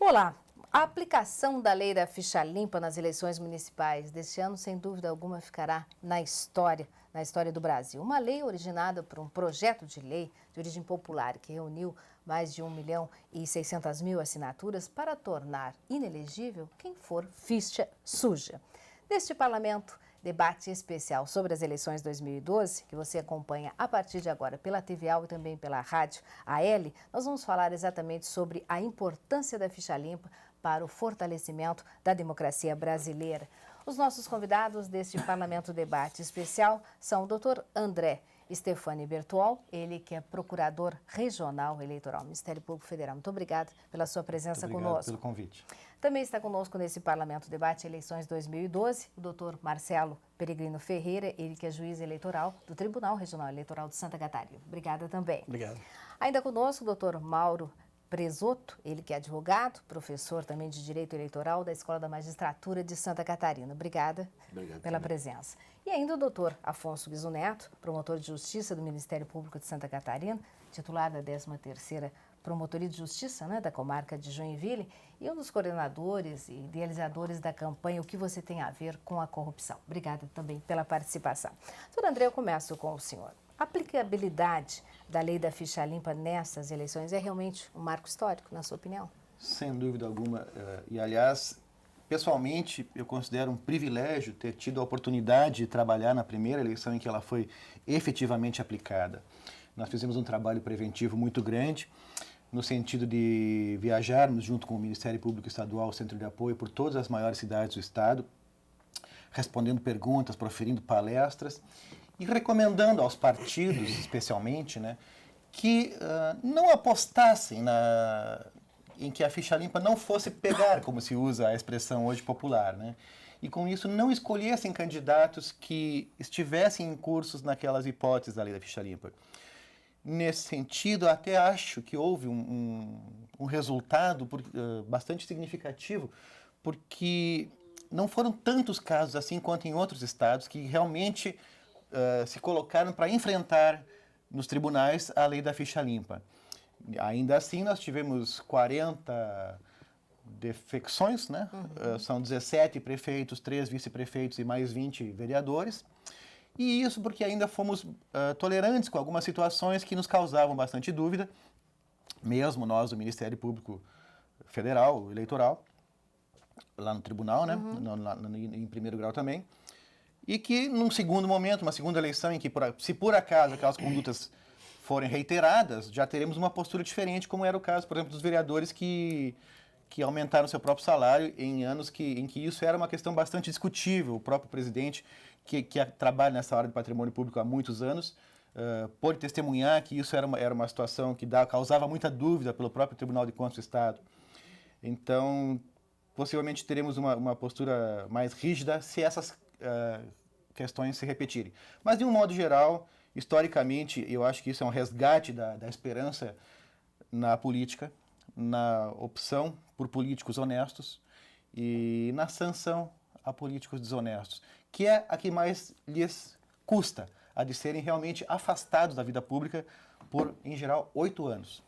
Olá, a aplicação da lei da ficha limpa nas eleições municipais deste ano, sem dúvida alguma, ficará na história do Brasil. Uma lei originada por um projeto de lei de origem popular que reuniu mais de 1.600.000 assinaturas para tornar inelegível quem for ficha suja. Neste parlamento, debate especial sobre as eleições 2012, que você acompanha a partir de agora pela TVAL e também pela rádio AL, nós vamos falar exatamente sobre a importância da ficha limpa para o fortalecimento da democracia brasileira. Os nossos convidados deste Parlamento Debate Especial são o Dr. André Stefani Bertuol, ele que é Procurador Regional Eleitoral, Ministério Público Federal. Muito obrigada pela sua presença conosco. Obrigado pelo convite. Também está conosco nesse Parlamento Debate Eleições 2012, o Dr. Marcelo Peregrino Ferreira, ele que é juiz eleitoral do Tribunal Regional Eleitoral de Santa Catarina. Obrigada também. Obrigado. Ainda conosco o Dr. Mauro Presoto, ele que é advogado, professor também de Direito Eleitoral da Escola da Magistratura de Santa Catarina. Obrigada pela presença. E ainda o doutor Afonso Guizo Neto, promotor de Justiça do Ministério Público de Santa Catarina, titular da 13ª Promotoria de Justiça, da comarca de Joinville, e um dos coordenadores e idealizadores da campanha O que você tem a ver com a corrupção. Obrigada também pela participação. Doutor André, eu começo com o senhor. A aplicabilidade da lei da ficha limpa nessas eleições é realmente um marco histórico, na sua opinião? Sem dúvida alguma. E, aliás, pessoalmente, eu considero um privilégio ter tido a oportunidade de trabalhar na primeira eleição em que ela foi efetivamente aplicada. Nós fizemos um trabalho preventivo muito grande, no sentido de viajarmos junto com o Ministério Público Estadual, o Centro de Apoio, por todas as maiores cidades do Estado, respondendo perguntas, proferindo palestras e recomendando aos partidos, especialmente, que não apostassem em que a ficha limpa não fosse pegar, como se usa a expressão hoje popular, e com isso não escolhessem candidatos que estivessem em cursos naquelas hipóteses da lei da ficha limpa. Nesse sentido, até acho que houve um resultado bastante significativo, porque não foram tantos casos assim quanto em outros estados que realmente se colocaram para enfrentar nos tribunais a lei da ficha limpa. Ainda assim, nós tivemos 40 defecções, São 17 prefeitos, 3 vice-prefeitos e mais 20 vereadores. E isso porque ainda fomos tolerantes com algumas situações que nos causavam bastante dúvida, mesmo nós, do Ministério Público Federal, Eleitoral, lá no tribunal, em primeiro grau também, e que num segundo momento, uma segunda eleição em que, se por acaso aquelas condutas forem reiteradas, já teremos uma postura diferente, como era o caso, por exemplo, dos vereadores que aumentaram seu próprio salário em anos em que isso era uma questão bastante discutível. O próprio presidente, que trabalha nessa área de patrimônio público há muitos anos, pôde testemunhar que isso era uma situação que causava muita dúvida pelo próprio Tribunal de Contas do Estado. Então, possivelmente teremos uma postura mais rígida se essas questões se repetirem. Mas, de um modo geral, historicamente, eu acho que isso é um resgate da esperança na política, na opção por políticos honestos e na sanção a políticos desonestos, que é a que mais lhes custa, a de serem realmente afastados da vida pública por, em geral, 8 anos.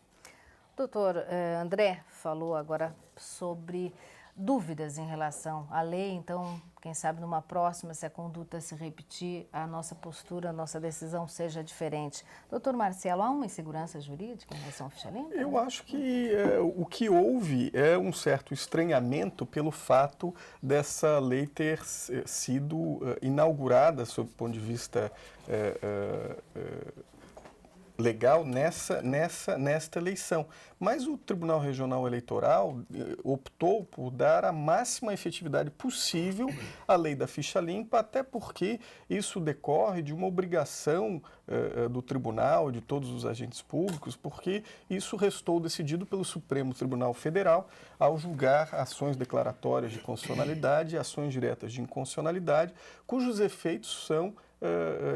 Doutor André falou agora sobre dúvidas em relação à lei, então, quem sabe numa próxima, se a conduta se repetir, a nossa postura, a nossa decisão seja diferente. Doutor Marcelo, há uma insegurança jurídica em relação à ficha limpa? Eu acho que o que houve é um certo estranhamento pelo fato dessa lei ter sido inaugurada, sob o ponto de vista legal, nesta eleição. Mas o Tribunal Regional Eleitoral optou por dar a máxima efetividade possível à lei da ficha limpa, até porque isso decorre de uma obrigação do tribunal, de todos os agentes públicos, porque isso restou decidido pelo Supremo Tribunal Federal ao julgar ações declaratórias de constitucionalidade e ações diretas de inconstitucionalidade, cujos efeitos são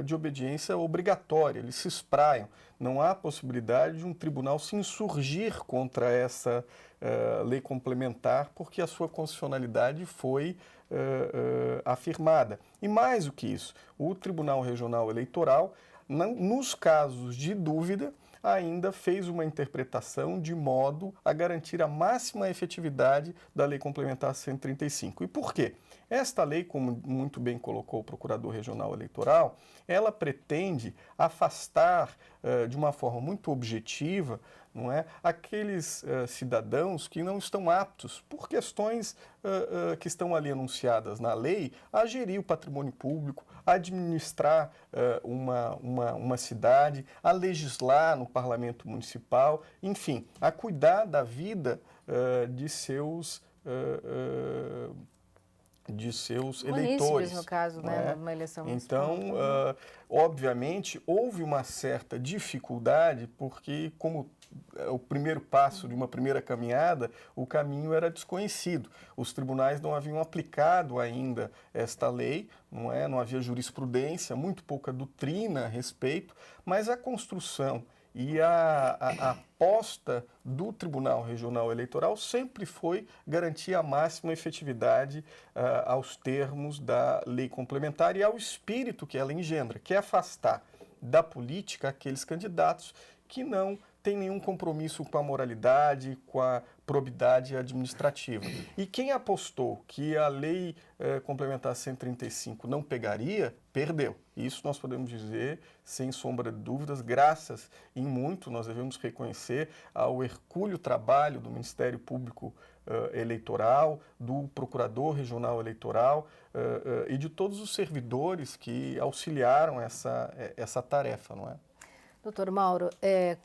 de obediência obrigatória, eles se espraiam. Não há possibilidade de um tribunal se insurgir contra essa lei complementar, porque a sua constitucionalidade foi afirmada. E mais do que isso, o Tribunal Regional Eleitoral, nos casos de dúvida, ainda fez uma interpretação de modo a garantir a máxima efetividade da Lei Complementar 135. E por quê? Esta lei, como muito bem colocou o Procurador Regional Eleitoral, ela pretende afastar de uma forma muito objetiva, não é, aqueles cidadãos que não estão aptos, por questões que estão ali anunciadas na lei, a gerir o patrimônio público, a administrar uma cidade, a legislar no parlamento municipal, enfim, a cuidar da vida de seus eleitores. No caso, né, numa eleição municipal. Então, obviamente, houve uma certa dificuldade, porque como o primeiro passo de uma primeira caminhada, o caminho era desconhecido. Os tribunais não haviam aplicado ainda esta lei, não havia jurisprudência, muito pouca doutrina a respeito, mas a construção e a aposta do Tribunal Regional Eleitoral sempre foi garantir a máxima efetividade aos termos da lei complementar e ao espírito que ela engendra, que é afastar da política aqueles candidatos que não têm nenhum compromisso com a moralidade, com a probidade administrativa. E quem apostou que a lei complementar 135 não pegaria, perdeu. Isso nós podemos dizer, sem sombra de dúvidas, graças em muito, nós devemos reconhecer ao hercúleo trabalho do Ministério Público Eleitoral, do Procurador Regional Eleitoral e de todos os servidores que auxiliaram essa tarefa, não é? Doutor Mauro,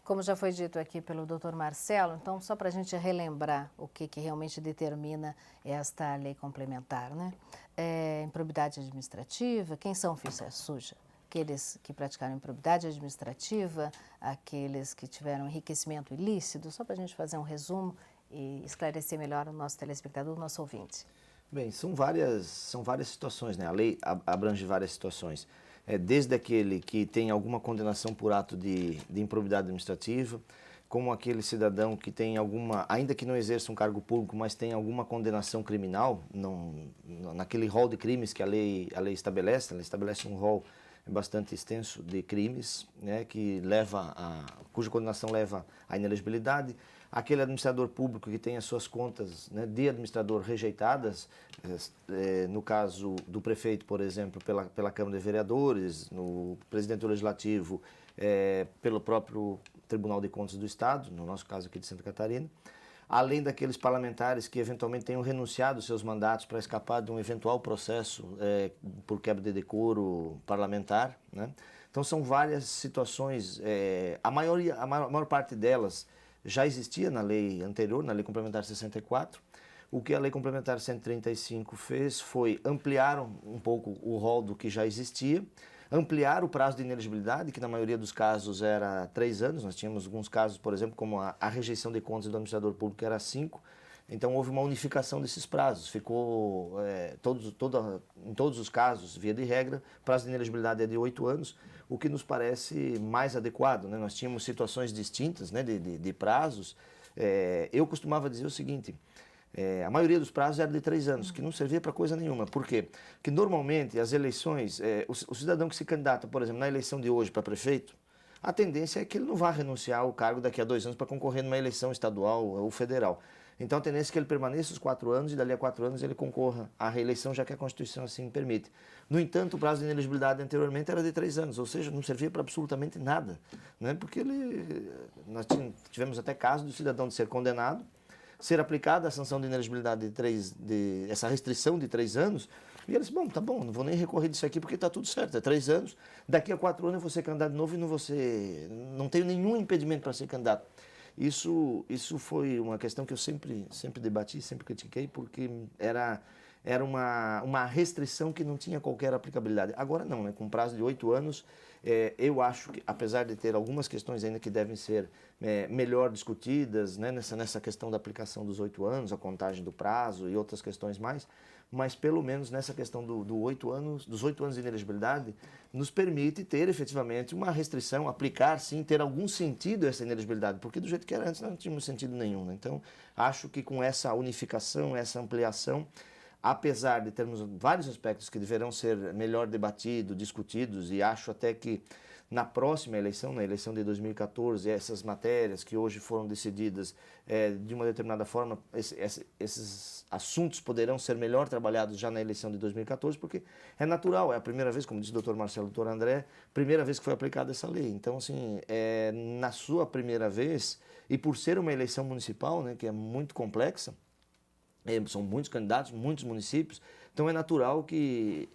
como já foi dito aqui pelo doutor Marcelo, então só para a gente relembrar o que realmente determina esta lei complementar, né? Improbidade administrativa, quem são ficha suja? Aqueles que praticaram improbidade administrativa, aqueles que tiveram enriquecimento ilícito, só para a gente fazer um resumo e esclarecer melhor o nosso telespectador, o nosso ouvinte. Bem, são várias situações, né? A lei abrange várias situações. Desde aquele que tem alguma condenação por ato de improbidade administrativa, como aquele cidadão que tem alguma, ainda que não exerça um cargo público, mas tem alguma condenação criminal, naquele rol de crimes que a lei estabelece. Ela estabelece um rol bastante extenso de crimes, né, cuja condenação leva à inelegibilidade. Aquele administrador público que tem as suas contas, né, de administrador rejeitadas, no caso do prefeito, por exemplo, pela Câmara de Vereadores, no presidente do Legislativo, pelo próprio Tribunal de Contas do Estado, no nosso caso aqui de Santa Catarina, além daqueles parlamentares que eventualmente tenham renunciado aos seus mandatos para escapar de um eventual processo por quebra de decoro parlamentar, né? Então são várias situações, a maior parte delas já existia na lei anterior, na Lei Complementar 64. O que a Lei Complementar 135 fez foi ampliar um pouco o rol do que já existia, ampliar o prazo de inelegibilidade, que na maioria dos casos era 3 anos. Nós tínhamos alguns casos, por exemplo, como a rejeição de contas do administrador público era 5. Então houve uma unificação desses prazos. Ficou, em todos os casos, via de regra, o prazo de inelegibilidade é de 8 anos, o que nos parece mais adequado, né? Nós tínhamos situações distintas, né, de prazos. Eu costumava dizer o seguinte: a maioria dos prazos era de 3 anos, que não servia para coisa nenhuma. Por quê? Porque normalmente as eleições, o cidadão que se candidata, por exemplo, na eleição de hoje para prefeito, a tendência é que ele não vá renunciar ao cargo daqui a 2 anos para concorrer numa eleição estadual ou federal. Então a tendência é que ele permaneça os 4 anos e dali a 4 anos ele concorra à reeleição, já que a Constituição assim permite. No entanto, o prazo de inelegibilidade anteriormente era de 3 anos, ou seja, não servia para absolutamente nada, né? Porque nós tivemos até casos do cidadão de ser condenado, ser aplicada a sanção de inelegibilidade essa restrição de 3 anos, e ele disse: bom, tá bom, não vou nem recorrer disso aqui porque está tudo certo, é 3 anos, daqui a 4 anos eu vou ser candidato de novo e não tenho nenhum impedimento para ser candidato. Isso foi uma questão que eu sempre debati, sempre critiquei, porque era uma restrição que não tinha qualquer aplicabilidade. Agora não, né? Com prazo de 8 anos, eu acho que, apesar de ter algumas questões ainda que devem ser melhor discutidas, né, nessa questão da aplicação dos 8 anos, a contagem do prazo e outras questões mais, mas pelo menos nessa questão dos 8 anos de inelegibilidade, nos permite ter efetivamente uma restrição, aplicar sim, ter algum sentido essa inelegibilidade, porque do jeito que era antes não tínhamos sentido nenhum, né? Então, acho que com essa unificação, essa ampliação, apesar de termos vários aspectos que deverão ser melhor debatidos, discutidos, e acho até que na próxima eleição, na eleição de 2014, essas matérias que hoje foram decididas de uma determinada forma, esses assuntos poderão ser melhor trabalhados já na eleição de 2014, porque é natural, é a primeira vez, como disse o Dr. Marcelo, Dr. André, primeira vez que foi aplicada essa lei. Então, assim, na sua primeira vez, e por ser uma eleição municipal, né, que é muito complexa, são muitos candidatos, muitos municípios, então é natural que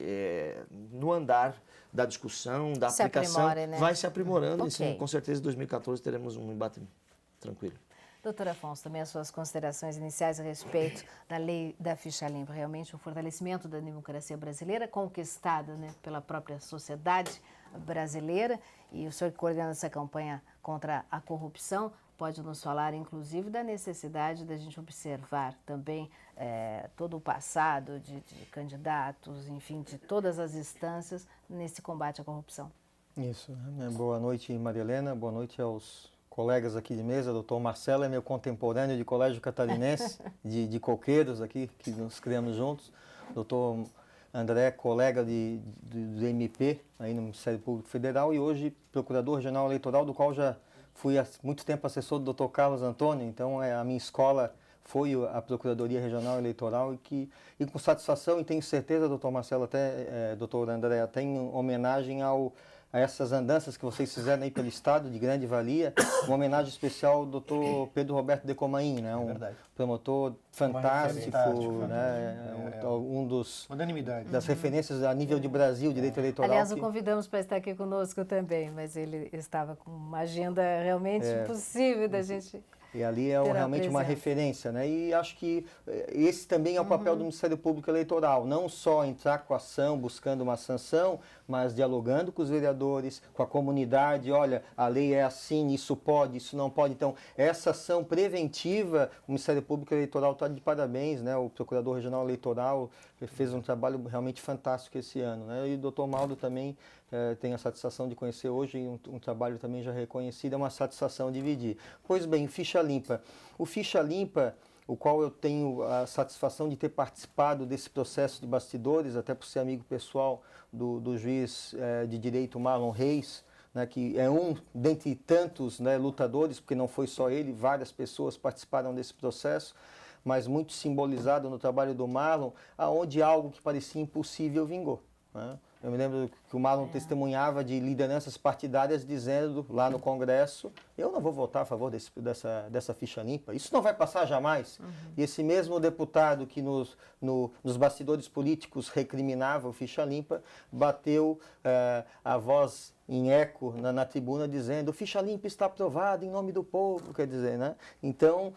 no andar da discussão, da aplicação, aprimore, né? vai se aprimorando. Ok. E sim, com certeza em 2014 teremos um embate tranquilo. Doutor Afonso, também as suas considerações iniciais a respeito da lei da ficha limpa, realmente um fortalecimento da democracia brasileira, conquistada, né, pela própria sociedade brasileira, e o senhor que coordena essa campanha contra a corrupção, pode nos falar, inclusive, da necessidade da gente observar também todo o passado de candidatos, enfim, de todas as instâncias nesse combate à corrupção. Isso, né? Boa noite, Maria Helena, boa noite aos colegas aqui de mesa. Doutor Marcelo é meu contemporâneo de Colégio Catarinense, de Coqueiros aqui, que nos criamos juntos. Doutor André, colega do MP, aí no Ministério Público Federal, e hoje Procurador Regional Eleitoral, do qual já fui há muito tempo assessor do Dr. Carlos Antônio. Então a minha escola foi a Procuradoria Regional Eleitoral e com satisfação, e tenho certeza, doutor Marcelo, até doutor André, até em homenagem a essas andanças que vocês fizeram aí pelo Estado, de grande valia, uma homenagem especial ao doutor Pedro Roberto Decomain, né, um promotor fantástico, né, um dos das referências a nível de Brasil, direito eleitoral. Aliás, o convidamos para estar aqui conosco também, mas ele estava com uma agenda realmente impossível da gente... E ali é realmente uma referência, né? E acho que esse também é o papel do Ministério Público Eleitoral, não só entrar com a ação, buscando uma sanção, mas dialogando com os vereadores, com a comunidade. Olha, a lei é assim, isso pode, isso não pode. Então, essa ação preventiva, o Ministério Público Eleitoral está de parabéns, né? O Procurador Regional Eleitoral fez um trabalho realmente fantástico esse ano, né? E o doutor Maldo também tenho a satisfação de conhecer hoje, e um trabalho também já reconhecido, é uma satisfação dividir. Pois bem, ficha limpa. O ficha limpa, o qual eu tenho a satisfação de ter participado desse processo de bastidores, até por ser amigo pessoal do juiz de direito Marlon Reis, né, que é um dentre tantos, né, lutadores, porque não foi só ele, várias pessoas participaram desse processo, mas muito simbolizado no trabalho do Marlon, aonde algo que parecia impossível vingou, né? Eu me lembro que o Marlon testemunhava de lideranças partidárias dizendo lá no Congresso: eu não vou votar a favor dessa ficha limpa, isso não vai passar jamais. E esse mesmo deputado que nos bastidores políticos recriminava o ficha limpa, bateu a voz em eco na tribuna dizendo: ficha limpa está aprovada em nome do povo, quer dizer, né? Então,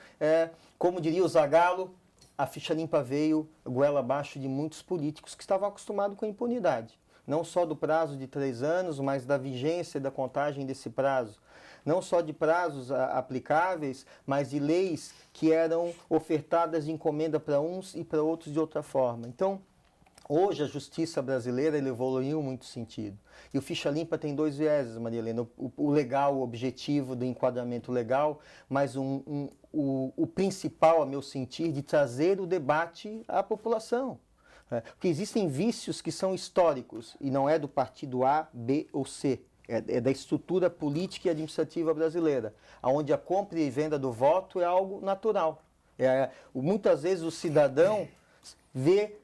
como diria o Zagallo, a ficha limpa veio goela abaixo de muitos políticos que estavam acostumados com a impunidade. Não só do prazo de 3 anos, mas da vigência da contagem desse prazo. Não só de prazos aplicáveis, mas de leis que eram ofertadas de encomenda para uns e para outros de outra forma. Então, hoje a justiça brasileira evoluiu muito sentido. E o ficha limpa tem 2 vieses, Maria Helena. O legal, o objetivo do enquadramento legal, mas o principal, a meu sentir, de trazer o debate à população. Porque existem vícios que são históricos e não é do partido A, B ou C. É da estrutura política e administrativa brasileira, onde a compra e venda do voto é algo natural. Muitas vezes o cidadão vê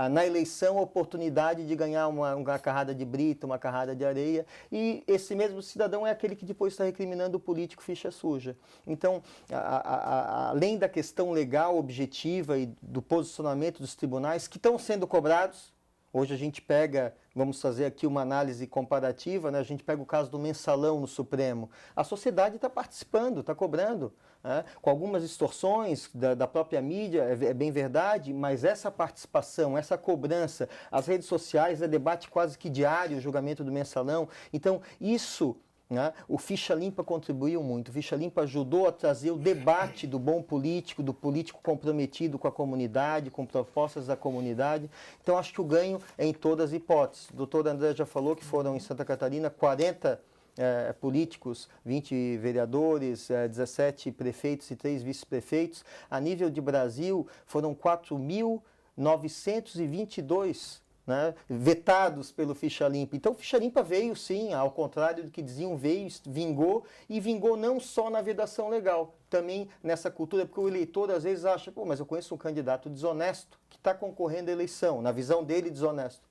na eleição a oportunidade de ganhar uma carrada de brita, uma carrada de areia, e esse mesmo cidadão é aquele que depois está recriminando o político ficha suja. Então, além da questão legal, objetiva e do posicionamento dos tribunais que estão sendo cobrados, hoje a gente pega, vamos fazer aqui uma análise comparativa, né? A gente pega o caso do mensalão no Supremo. A sociedade está participando, está cobrando, né? Com algumas distorções da própria mídia, é bem verdade, mas essa participação, essa cobrança, as redes sociais, debate quase que diário, o julgamento do mensalão. Então, isso... O ficha limpa contribuiu muito, o ficha limpa ajudou a trazer o debate do bom político, do político comprometido com a comunidade, com propostas da comunidade. Então acho que o ganho é em todas as hipóteses. O doutor André já falou que foram em Santa Catarina 40 políticos, 20 vereadores, 17 prefeitos e 3 vice-prefeitos. A nível de Brasil foram 4.922 né, vetados pelo Ficha Limpa. Então, o Ficha Limpa veio, sim, ao contrário do que diziam, veio, vingou, e vingou não só na vedação legal, também nessa cultura, porque o eleitor às vezes acha, pô, mas eu conheço um candidato desonesto que está concorrendo à eleição, na visão dele, desonesto.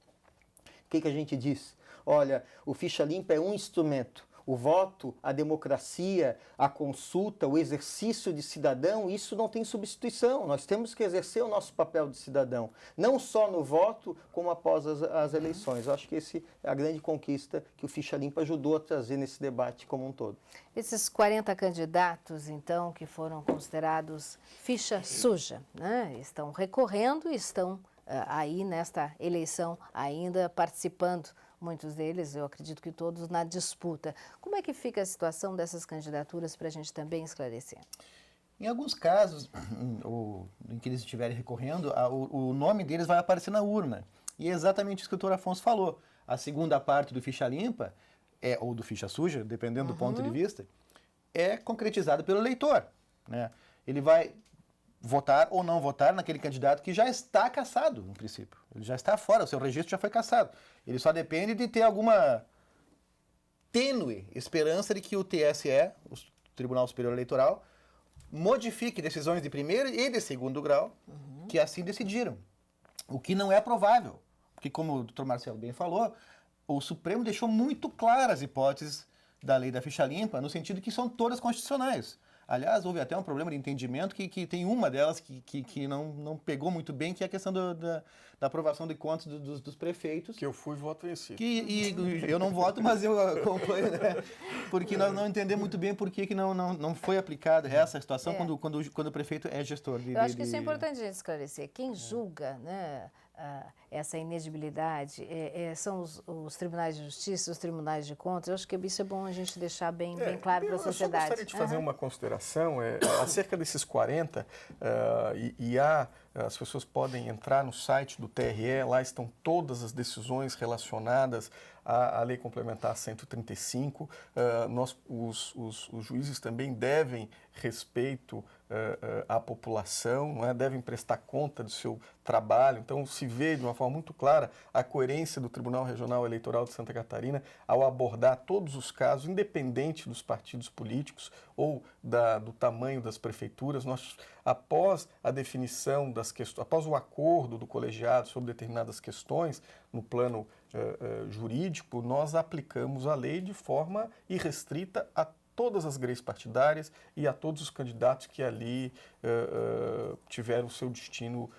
O que a gente diz? Olha, o Ficha Limpa é um instrumento. O voto, a democracia, a consulta, o exercício de cidadão, isso não tem substituição. Nós temos que exercer o nosso papel de cidadão, não só no voto, como após as eleições. Eu acho que essa é a grande conquista que o Ficha Limpa ajudou a trazer nesse debate como um todo. Esses 40 candidatos, então, que foram considerados ficha suja, né? Estão recorrendo e estão aí nesta eleição ainda participando. Muitos deles, eu acredito que todos, na disputa. Como é que fica a situação dessas candidaturas para a gente também esclarecer? Em alguns casos, em que eles estiverem recorrendo, o nome deles vai aparecer na urna. E é exatamente isso que o doutor Afonso falou. A segunda parte do Ficha Limpa, ou do Ficha Suja, dependendo do ponto de vista, é concretizada pelo eleitor, né? Ele vai votar ou não votar naquele candidato que já está cassado, no princípio. Ele já está fora, o seu registro já foi cassado. Ele só depende de ter alguma tênue esperança de que o TSE, o Tribunal Superior Eleitoral, modifique decisões de primeiro e de segundo grau que assim decidiram. O que não é provável, porque como o doutor Marcelo bem falou, o Supremo deixou muito claras as hipóteses da lei da ficha limpa, no sentido que são todas constitucionais. Aliás, houve até um problema de entendimento que tem uma delas que não pegou muito bem, que é a questão da aprovação de contas dos prefeitos. Que eu fui voto vencido. E eu não voto, mas eu acompanho, né? Porque nós não entendemos muito bem por que não foi aplicada essa situação quando o prefeito é gestor. Eu acho que isso é importante a gente esclarecer. Quem julga, né, essa inegibilidade são os tribunais de justiça, os tribunais de contas. Eu acho que isso é bom a gente deixar bem claro para a sociedade. Eu gostaria de fazer uma consideração acerca desses 40, as pessoas podem entrar no site do TRE, lá estão todas as decisões relacionadas à Lei Complementar 135. Os juízes também devem respeito à população, não é? Devem prestar conta do seu trabalho. Então, se vê de uma forma muito clara a coerência do Tribunal Regional Eleitoral de Santa Catarina ao abordar todos os casos, independente dos partidos políticos ou do tamanho das prefeituras. Nós, após a definição das questões, após o acordo do colegiado sobre determinadas questões no plano jurídico, nós aplicamos a lei de forma irrestrita a todas as greys partidárias e a todos os candidatos que ali tiveram o seu destino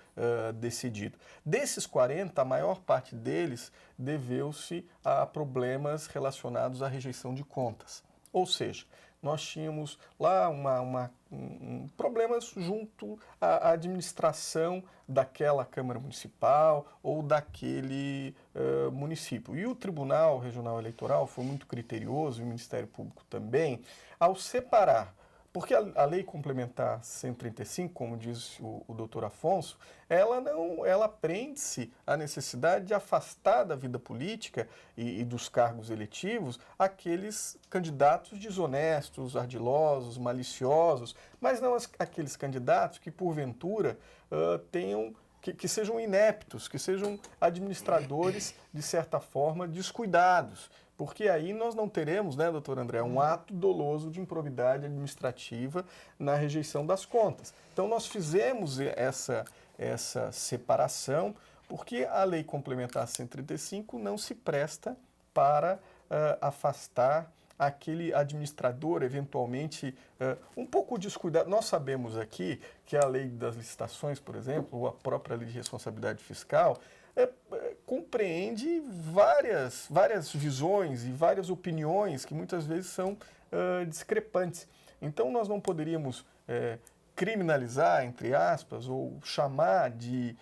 decidido. Desses 40, a maior parte deles deveu-se a problemas relacionados à rejeição de contas. Ou seja, nós tínhamos lá problemas junto à administração daquela Câmara Municipal ou daquele município. E o Tribunal Regional Eleitoral foi muito criterioso, e o Ministério Público também, ao separar. Porque a Lei Complementar 135, como diz o doutor Afonso, ela prende-se à necessidade de afastar da vida política e dos cargos eletivos aqueles candidatos desonestos, ardilosos, maliciosos, mas não aqueles candidatos que, porventura, que sejam ineptos, que sejam administradores, de certa forma, descuidados. Porque aí nós não teremos, né, doutor André, um ato doloso de improbidade administrativa na rejeição das contas. Então nós fizemos essa separação porque a Lei Complementar 135 não se presta para afastar aquele administrador, eventualmente, um pouco descuidado. Nós sabemos aqui que a Lei das Licitações, por exemplo, ou a própria Lei de Responsabilidade Fiscal, compreende várias visões e várias opiniões que muitas vezes são discrepantes. Então, nós não poderíamos criminalizar, entre aspas, ou chamar de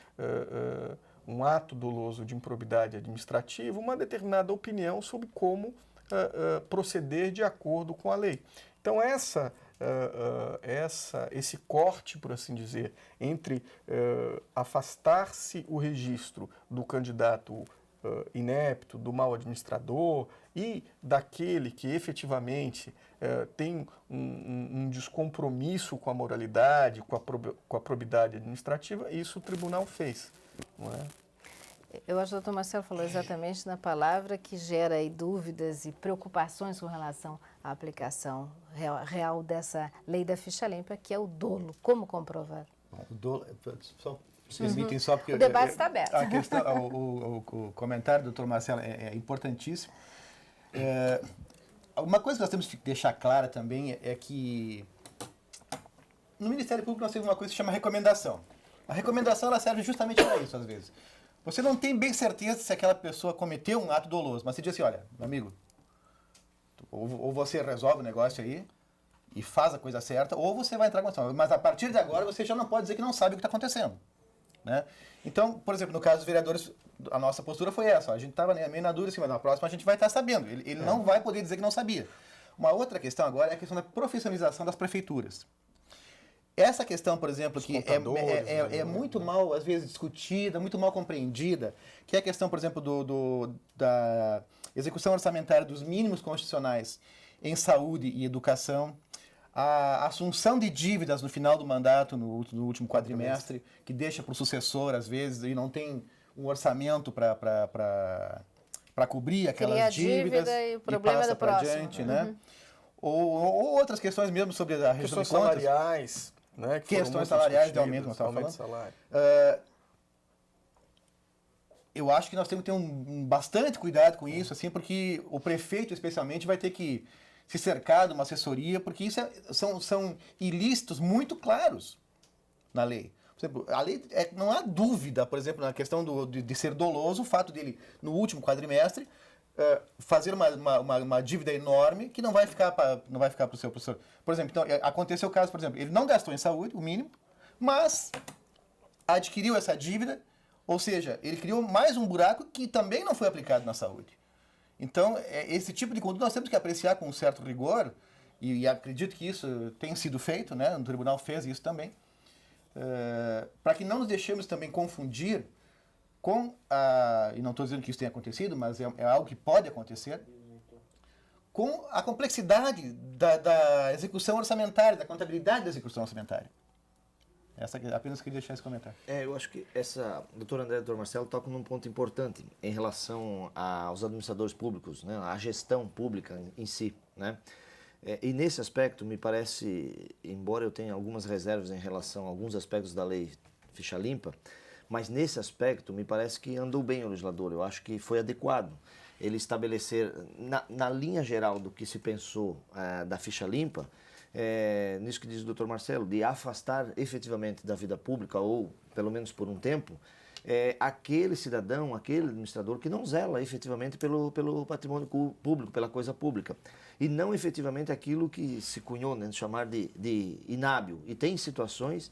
um ato doloso de improbidade administrativa uma determinada opinião sobre como proceder de acordo com a lei. Então, esse corte, por assim dizer, entre afastar-se o registro do candidato inepto, do mau administrador e daquele que efetivamente tem um descompromisso com a moralidade, com a probidade administrativa, isso o tribunal fez, não é? Eu acho que o doutor Marcelo falou exatamente na palavra que gera aí dúvidas e preocupações com relação à aplicação real dessa lei da ficha limpa, que é o dolo. Como comprovar? Bom, o dolo, vocês permitem só porque... O debate está aberto. A questão, o comentário do doutor Marcelo é importantíssimo. Uma coisa que nós temos que deixar clara também é que no Ministério Público nós temos uma coisa que se chama recomendação. A recomendação ela serve justamente para isso, às vezes. Você não tem bem certeza se aquela pessoa cometeu um ato doloso, mas você diz assim, olha, meu amigo, ou você resolve o negócio aí e faz a coisa certa, ou você vai entrar com ação. Mas a partir de agora você já não pode dizer que não sabe o que está acontecendo. Né? Então, por exemplo, no caso dos vereadores, a nossa postura foi essa. Ó, a gente estava meio na dúvida, assim, mas na próxima a gente vai estar sabendo. Ele não vai poder dizer que não sabia. Uma outra questão agora é a questão da profissionalização das prefeituras. Essa questão, por exemplo, que é muito mal, às vezes, discutida, muito mal compreendida, que é a questão, por exemplo, da execução orçamentária dos mínimos constitucionais em saúde e educação, a assunção de dívidas no final do mandato, no último quadrimestre, que deixa para o sucessor, às vezes, e não tem um orçamento para cobrir aquelas dívidas e o problema passa do para próximo. adiante, né? Ou outras questões mesmo sobre a região Questões de contas. salariais, né? Questões salariais de aumento, nós estávamos aumento de falando. salário. Eu acho que nós temos que ter bastante cuidado com isso, assim, porque o prefeito, especialmente, vai ter que se cercar de uma assessoria, porque isso são ilícitos muito claros na lei. Por exemplo, a lei, não há dúvida, por exemplo, na questão de ser doloso, o fato dele, no último quadrimestre, fazer uma dívida enorme que não vai ficar para o seu professor. Por exemplo, então, aconteceu o caso, por exemplo, ele não gastou em saúde, o mínimo, mas adquiriu essa dívida, ou seja, ele criou mais um buraco que também não foi aplicado na saúde. Então, esse tipo de conduta nós temos que apreciar com um certo rigor, e acredito que isso tem sido feito, né? O tribunal fez isso também, para que não nos deixemos também confundir com e não estou dizendo que isso tenha acontecido, mas é algo que pode acontecer, com a complexidade da execução orçamentária, da contabilidade da execução orçamentária. Apenas queria deixar esse comentário. Eu acho que doutor André e doutor Marcelo tocam num ponto importante em relação aos administradores públicos, né, à gestão pública em si, né? E nesse aspecto, me parece, embora eu tenha algumas reservas em relação a alguns aspectos da lei ficha limpa, mas nesse aspecto me parece que andou bem o legislador. Eu acho que foi adequado ele estabelecer, na linha geral do que se pensou da ficha limpa, nisso que diz o Dr. Marcelo, de afastar efetivamente da vida pública, ou pelo menos por um tempo, aquele cidadão, aquele administrador que não zela efetivamente pelo patrimônio público, pela coisa pública, e não efetivamente aquilo que se cunhou, né, de chamar de inábil. E tem situações,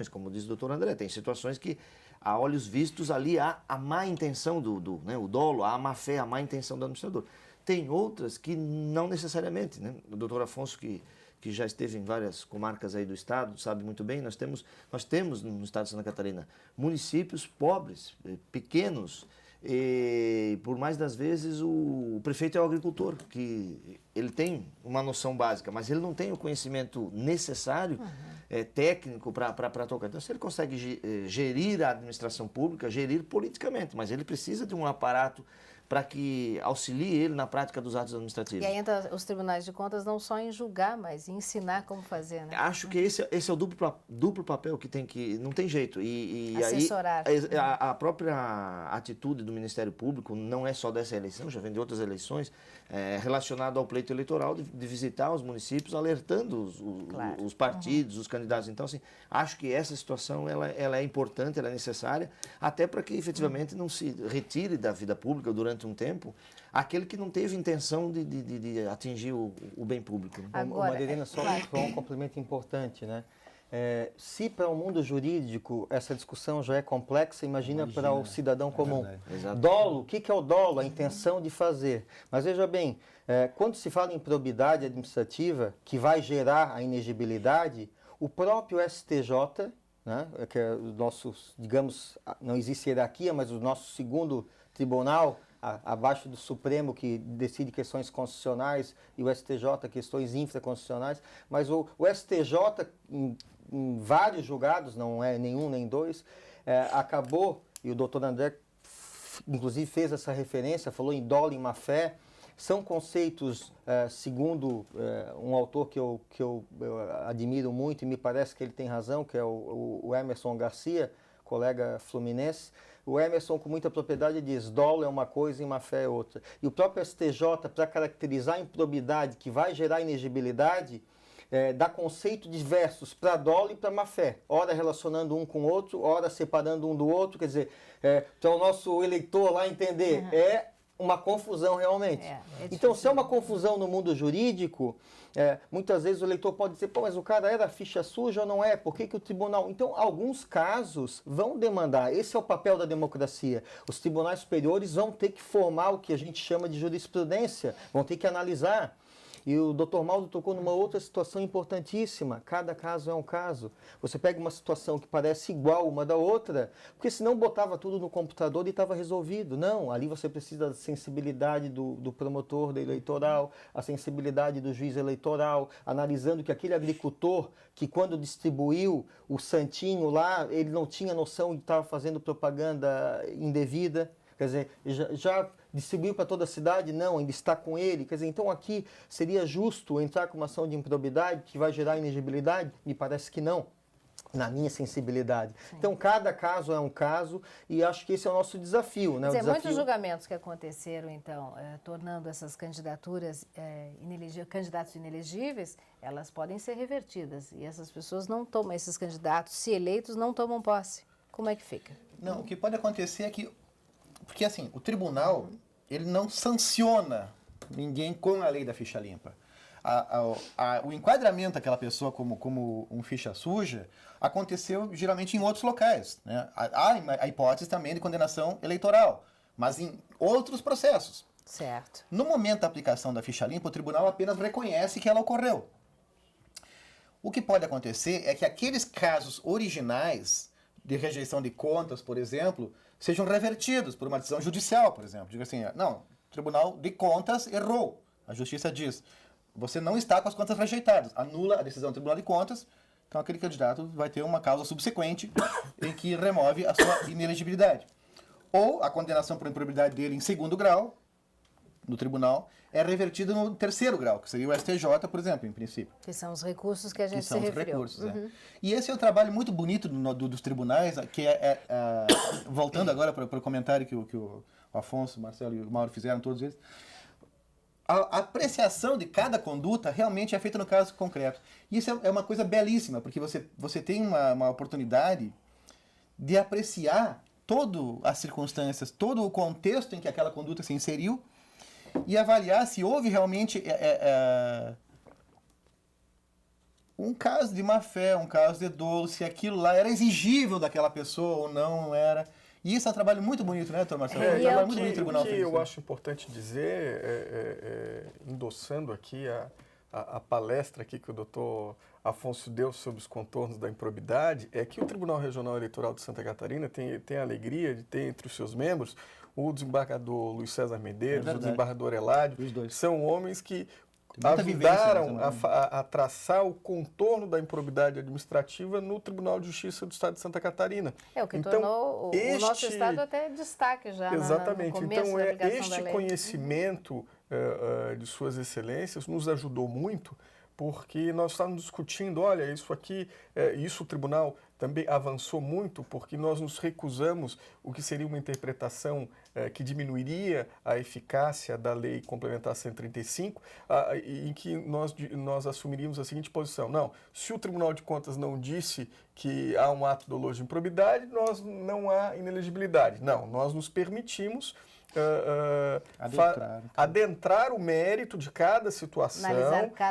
como diz o Dr. André, tem situações que a olhos vistos ali há a má intenção o dolo, há a má fé, a má intenção do administrador. Tem outras que não necessariamente, né? O Dr. Afonso, que já esteve em várias comarcas aí do estado, sabe muito bem, nós temos no estado de Santa Catarina municípios pobres, pequenos, e por mais das vezes o prefeito é o agricultor, que ele tem uma noção básica, mas ele não tem o conhecimento necessário, técnico para tocar. Então, se ele consegue gerir a administração pública, gerir politicamente, mas ele precisa de um aparato para que auxilie ele na prática dos atos administrativos. E aí entra os tribunais de contas não só em julgar, mas em ensinar como fazer, né? Acho que esse é o duplo papel que tem que... Não tem jeito. E assessorar. Aí, a própria atitude do Ministério Público não é só dessa eleição, já vem de outras eleições, relacionado ao pleito eleitoral, de visitar os municípios, alertando os partidos, os candidatos. Então, assim, acho que essa situação ela é importante, ela é necessária, até para que efetivamente não se retire da vida pública durante um tempo aquele que não teve intenção de atingir o bem público. Agora, Marilena, só um complemento importante, né? Se para o mundo jurídico essa discussão já é complexa, imagina para o cidadão comum. Dolo, o que é o dolo? A intenção de fazer. Mas veja bem, quando se fala em probidade administrativa, que vai gerar a inegibilidade, o próprio STJ, né, que é o nosso, digamos, não existe hierarquia, mas o nosso segundo tribunal, abaixo do Supremo, que decide questões constitucionais, e o STJ, questões infraconstitucionais, mas o STJ, em vários julgados, não é nenhum nem dois, acabou, e o doutor André inclusive fez essa referência, falou em dolo e má-fé. São conceitos, segundo um autor que eu admiro muito e me parece que ele tem razão, que é o Emerson Garcia, colega fluminense. O Emerson, com muita propriedade, diz: dolo é uma coisa e má-fé é outra. E o próprio STJ, para caracterizar a improbidade que vai gerar inegibilidade, dá conceito diversos para dolo e para má-fé, ora relacionando um com o outro, ora separando um do outro. Quer dizer, para o nosso eleitor lá entender, é uma confusão realmente. Então, se é uma confusão no mundo jurídico, muitas vezes o eleitor pode dizer: pô, mas o cara era ficha suja ou não é? Por que o tribunal... Então, alguns casos vão demandar, esse é o papel da democracia. Os tribunais superiores vão ter que formar o que a gente chama de jurisprudência, vão ter que analisar. E o Dr. Maldo tocou numa outra situação importantíssima. Cada caso é um caso. Você pega uma situação que parece igual uma da outra, porque senão botava tudo no computador e estava resolvido. Não, ali você precisa da sensibilidade do promotor da eleitoral, a sensibilidade do juiz eleitoral, analisando que aquele agricultor que quando distribuiu o santinho lá, ele não tinha noção de estar fazendo propaganda indevida. Quer dizer, já distribuiu para toda a cidade? Não, ainda está com ele. Quer dizer, então aqui seria justo entrar com uma ação de improbidade que vai gerar inegibilidade? Me parece que não, na minha sensibilidade. Sim. Então, cada caso é um caso e acho que esse é o nosso desafio. Né? Quer dizer, muitos julgamentos que aconteceram, então, tornando essas candidaturas, candidatos inelegíveis, elas podem ser revertidas. E essas pessoas não tomam, esses candidatos, se eleitos, não tomam posse. Como é que fica? Não, o que pode acontecer é que... Porque, assim, o tribunal, ele não sanciona ninguém com a lei da ficha limpa. O enquadramento daquela pessoa como um ficha suja aconteceu, geralmente, em outros locais. Né? Há a hipótese também de condenação eleitoral, mas em outros processos. Certo. No momento da aplicação da ficha limpa, o tribunal apenas reconhece que ela ocorreu. O que pode acontecer é que aqueles casos originais de rejeição de contas, por exemplo, sejam revertidos por uma decisão judicial, por exemplo. Diga assim, não, o Tribunal de Contas errou. A Justiça diz, você não está com as contas rejeitadas. Anula a decisão do Tribunal de Contas, então aquele candidato vai ter uma causa subsequente em que remove a sua inelegibilidade. Ou a condenação por improbidade dele em segundo grau, no tribunal, é revertida no terceiro grau, que seria o STJ, por exemplo, em princípio. Que são os recursos que a gente se referiu. Que são os recursos, E esse é o trabalho muito bonito dos tribunais, que voltando agora para o comentário que o Afonso, o Marcelo e o Mauro fizeram, todos eles, a apreciação de cada conduta realmente é feita no caso concreto. E isso é uma coisa belíssima, porque você tem uma oportunidade de apreciar todas as circunstâncias, todo o contexto em que aquela conduta se inseriu, e avaliar se houve realmente um caso de má-fé, um caso de dolo, se aquilo lá era exigível daquela pessoa ou não era. E isso é um trabalho muito bonito, né, doutor Marcelo? O que eu acho importante dizer, endossando aqui a palestra aqui que o doutor Afonso deu sobre os contornos da improbidade, é que o Tribunal Regional Eleitoral de Santa Catarina tem a alegria de ter entre os seus membros o desembargador Luiz César Medeiros, o desembargador Eládio, são homens que ajudaram a traçar o contorno da improbidade administrativa no Tribunal de Justiça do Estado de Santa Catarina. O que tornou o nosso Estado até destaque já. Exatamente. No começo da aplicação este da lei. conhecimento de suas excelências nos ajudou muito, porque nós estávamos discutindo, olha, isso aqui, isso o tribunal também avançou muito, porque nós nos recusamos o que seria uma interpretação que diminuiria a eficácia da Lei Complementar 135, em que nós assumiríamos a seguinte posição: não, se o Tribunal de Contas não disse que há um ato doloso de improbidade, não há inelegibilidade. Não, nós nos permitimos adentrar o mérito de cada situação,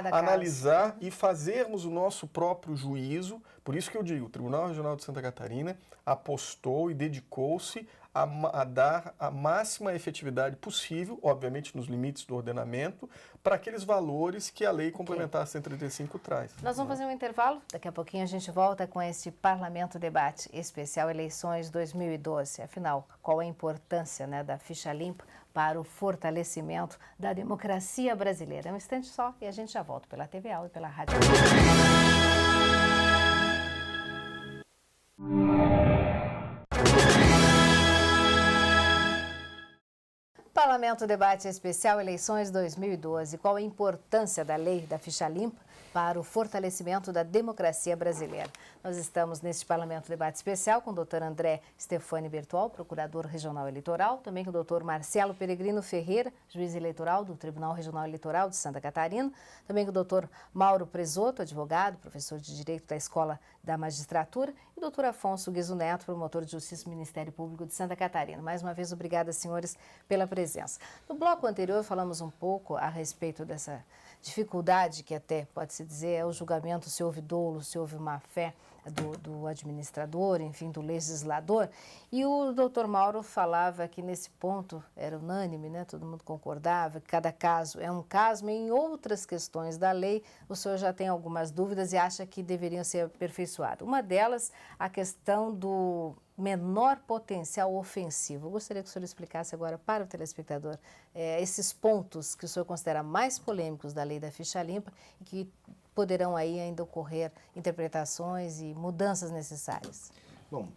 analisar e fazermos o nosso próprio juízo. Por isso que eu digo, o Tribunal Regional de Santa Catarina apostou e dedicou-se a dar a máxima efetividade possível, obviamente nos limites do ordenamento, para aqueles valores que a Lei Complementar 135 traz. Nós vamos fazer um intervalo, daqui a pouquinho a gente volta com este Parlamento Debate Especial Eleições 2012. Afinal, qual a importância, né, da ficha limpa para o fortalecimento da democracia brasileira? Um instante só e a gente já volta pela TVA e pela Rádio. Parlamento Debate Especial Eleições 2012, qual a importância da lei da ficha limpa para o fortalecimento da democracia brasileira? Nós estamos neste Parlamento Debate Especial com o doutor André Stefani Bertual, procurador regional eleitoral, também com o doutor Marcelo Peregrino Ferreira, juiz eleitoral do Tribunal Regional Eleitoral de Santa Catarina, também com o doutor Mauro Presoto, advogado, professor de Direito da Escola da Magistratura, e o doutor Afonso Guizo Neto, promotor de Justiça do Ministério Público de Santa Catarina. Mais uma vez, obrigada, senhores, pela presença. No bloco anterior, falamos um pouco a respeito dessa dificuldade que até, pode-se dizer, é o julgamento se houve dolo, se houve má-fé do administrador, enfim, do legislador. E o doutor Mauro falava que nesse ponto era unânime, né? Todo mundo concordava, que cada caso é um caso, mas em outras questões da lei o senhor já tem algumas dúvidas e acha que deveriam ser aperfeiçoadas. Uma delas, a questão do menor potencial ofensivo. Eu gostaria que o senhor explicasse agora para o telespectador esses pontos que o senhor considera mais polêmicos da lei da ficha limpa e que poderão aí ainda ocorrer interpretações e mudanças necessárias. Bom,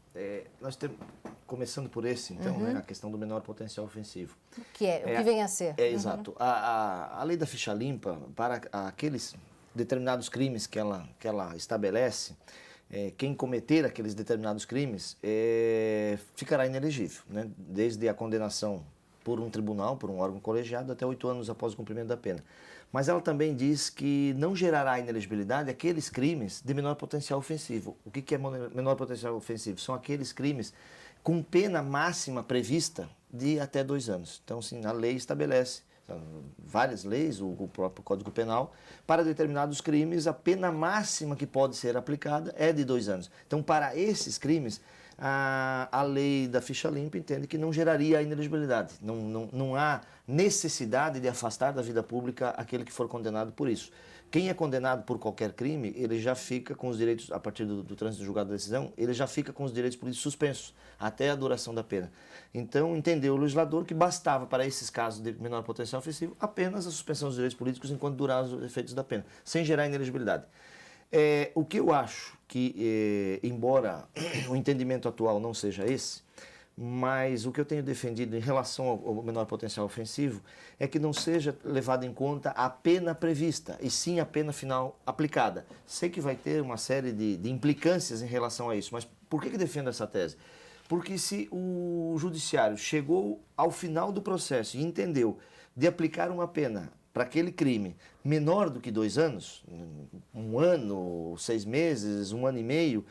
nós temos, começando por esse, então, né, a questão do menor potencial ofensivo. O que vem a ser? Exato. A lei da ficha limpa, para aqueles determinados crimes que ela estabelece, quem cometer aqueles determinados crimes ficará inelegível, né? Desde a condenação por um tribunal, por um órgão colegiado, até 8 anos após o cumprimento da pena. Mas ela também diz que não gerará inelegibilidade aqueles crimes de menor potencial ofensivo. O que é menor potencial ofensivo? São aqueles crimes com pena máxima prevista de até 2 anos. Então, sim, a lei estabelece várias leis, o próprio Código Penal, para determinados crimes, a pena máxima que pode ser aplicada é de 2 anos. Então, para esses crimes, a lei da ficha limpa entende que não geraria a inelegibilidade. Não há necessidade de afastar da vida pública aquele que for condenado por isso. Quem é condenado por qualquer crime, ele já fica com os direitos, a partir do trânsito julgado da decisão, ele já fica com os direitos políticos suspensos até a duração da pena. Então, entendeu o legislador que bastava para esses casos de menor potencial ofensivo apenas a suspensão dos direitos políticos enquanto durar os efeitos da pena, sem gerar inelegibilidade. O que eu acho que, embora o entendimento atual não seja esse, mas o que eu tenho defendido em relação ao menor potencial ofensivo é que não seja levada em conta a pena prevista, e sim a pena final aplicada. Sei que vai ter uma série de implicâncias em relação a isso, mas por que defendo essa tese? Porque se o judiciário chegou ao final do processo e entendeu de aplicar uma pena para aquele crime menor do que 2 anos, 1 ano, 6 meses, 1 ano e meio,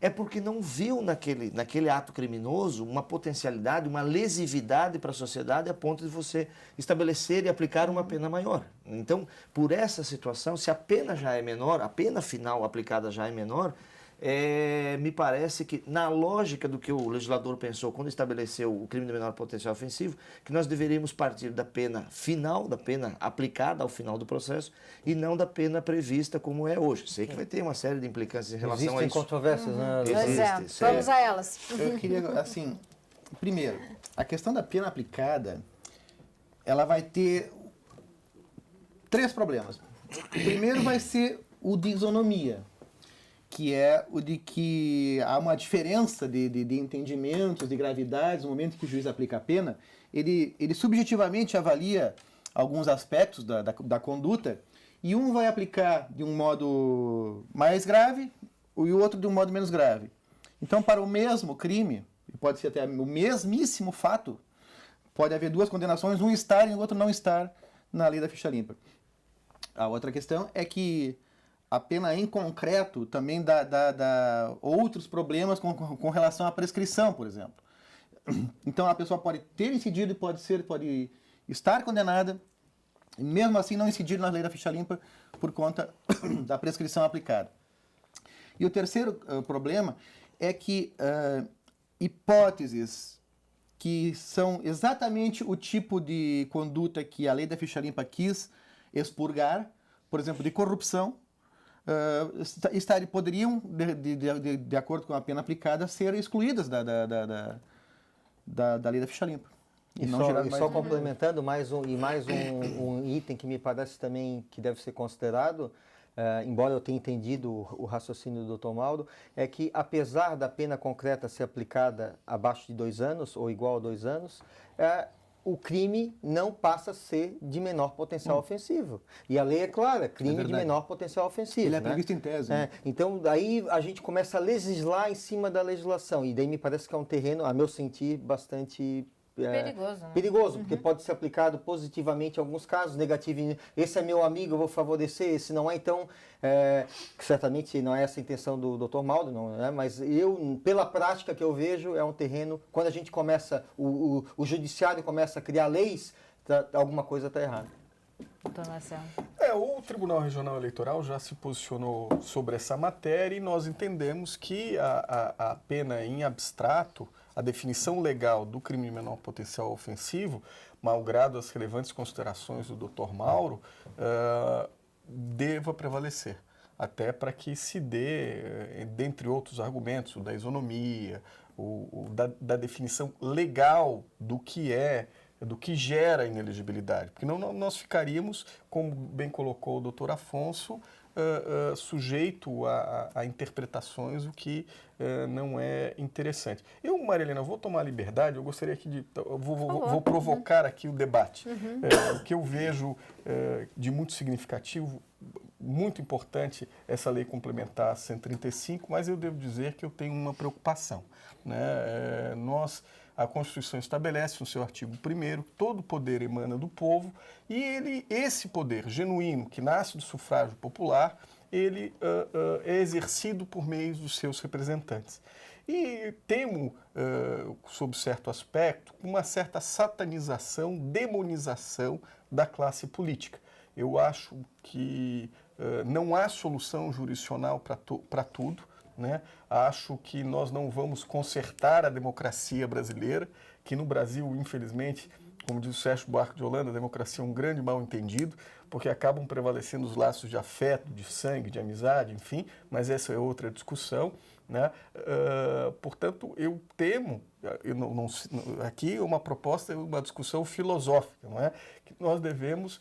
é porque não viu naquele ato criminoso uma potencialidade, uma lesividade para a sociedade a ponto de você estabelecer e aplicar uma pena maior. Então, por essa situação, se a pena já é menor, a pena final aplicada já é menor, me parece que, na lógica do que o legislador pensou quando estabeleceu o crime de menor potencial ofensivo, que nós deveríamos partir da pena final, da pena aplicada ao final do processo, e não da pena prevista como é hoje. Sei que vai ter uma série de implicâncias em relação a isso. Existem controvérsias, né? Vamos a elas. Eu queria, assim, primeiro, a questão da pena aplicada, ela vai ter 3 problemas. O primeiro vai ser o de isonomia, que é o de que há uma diferença de entendimentos, de gravidades, no momento que o juiz aplica a pena, ele subjetivamente avalia alguns aspectos da conduta, e um vai aplicar de um modo mais grave e o outro de um modo menos grave. Então, para o mesmo crime, e pode ser até o mesmíssimo fato, pode haver 2 condenações, um estar e o outro não estar na lei da ficha limpa. A outra questão é que a pena em concreto também dá outros problemas com relação à prescrição, por exemplo. Então a pessoa pode ter incidido e pode estar condenada, e mesmo assim não incidir na lei da ficha limpa por conta da prescrição aplicada. E o terceiro problema é que hipóteses que são exatamente o tipo de conduta que a lei da ficha limpa quis expurgar, por exemplo, de corrupção, poderiam, de acordo com a pena aplicada, ser excluídas da lei da ficha limpa. E só complementando, mais um item que me parece também que deve ser considerado, embora eu tenha entendido o raciocínio do Dr. Mauro, é que apesar da pena concreta ser aplicada abaixo de 2 anos, ou igual a 2 anos, o crime não passa a ser de menor potencial ofensivo. E a lei é clara, crime de verdade. menor potencial ofensivo. Ele é né? previsto em tese. Né? Então, daí a gente começa a legislar em cima da legislação. E daí me parece que é um terreno, a meu sentir, bastante... Perigoso, né? Perigoso, porque pode ser aplicado positivamente em alguns casos, negativo em... Esse é meu amigo, eu vou favorecer, esse não é. Então, certamente não é essa a intenção do Dr. Mauro, não, né? Mas eu, pela prática que eu vejo, é um terreno... Quando a gente começa, o judiciário começa a criar leis, alguma coisa está errada. Doutor Marcelo. O Tribunal Regional Eleitoral já se posicionou sobre essa matéria e nós entendemos que a pena em abstrato, a definição legal do crime de menor potencial ofensivo, malgrado as relevantes considerações do Dr. Mauro, deva prevalecer. Até para que se dê, dentre outros argumentos, o da isonomia, da definição legal do que gera inelegibilidade. Porque não nós ficaríamos, como bem colocou o doutor Afonso, sujeito a interpretações, o que não é interessante. Eu, Maria Helena, vou tomar a liberdade, eu gostaria aqui vou provocar aqui o debate. O que eu vejo de muito significativo, muito importante essa lei complementar 135, mas eu devo dizer que eu tenho uma preocupação. Né? A Constituição estabelece no seu artigo 1º que todo poder emana do povo e esse poder genuíno, que nasce do sufrágio popular, ele é exercido por meio dos seus representantes. E temo, sob certo aspecto, uma certa satanização, demonização da classe política. Eu acho que não há solução jurisdicional para tudo. Né? Acho que nós não vamos consertar a democracia brasileira, que no Brasil, infelizmente, como diz o Sérgio Buarque de Holanda, a democracia é um grande mal-entendido, porque acabam prevalecendo os laços de afeto, de sangue, de amizade, enfim, mas essa é outra discussão. Né? Portanto, eu temo, aqui é uma proposta, uma discussão filosófica, não é? Que nós devemos,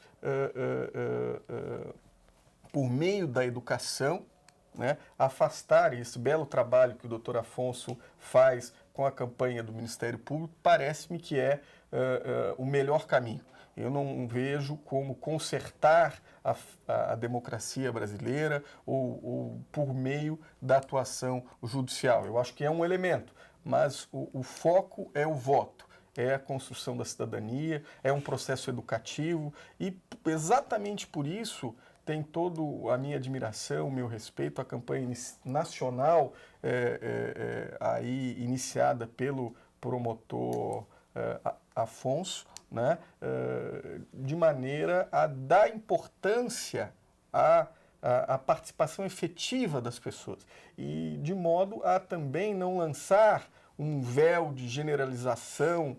por meio da educação, né, afastar esse belo trabalho que o doutor Afonso faz com a campanha do Ministério Público, parece-me que é o melhor caminho. Eu não vejo como consertar a democracia brasileira ou por meio da atuação judicial. Eu acho que é um elemento, mas o foco é o voto. É a construção da cidadania, é um processo educativo e exatamente por isso tem toda a minha admiração, o meu respeito à campanha nacional aí iniciada pelo promotor Afonso, né, de maneira a dar importância à participação efetiva das pessoas e de modo a também não lançar um véu de generalização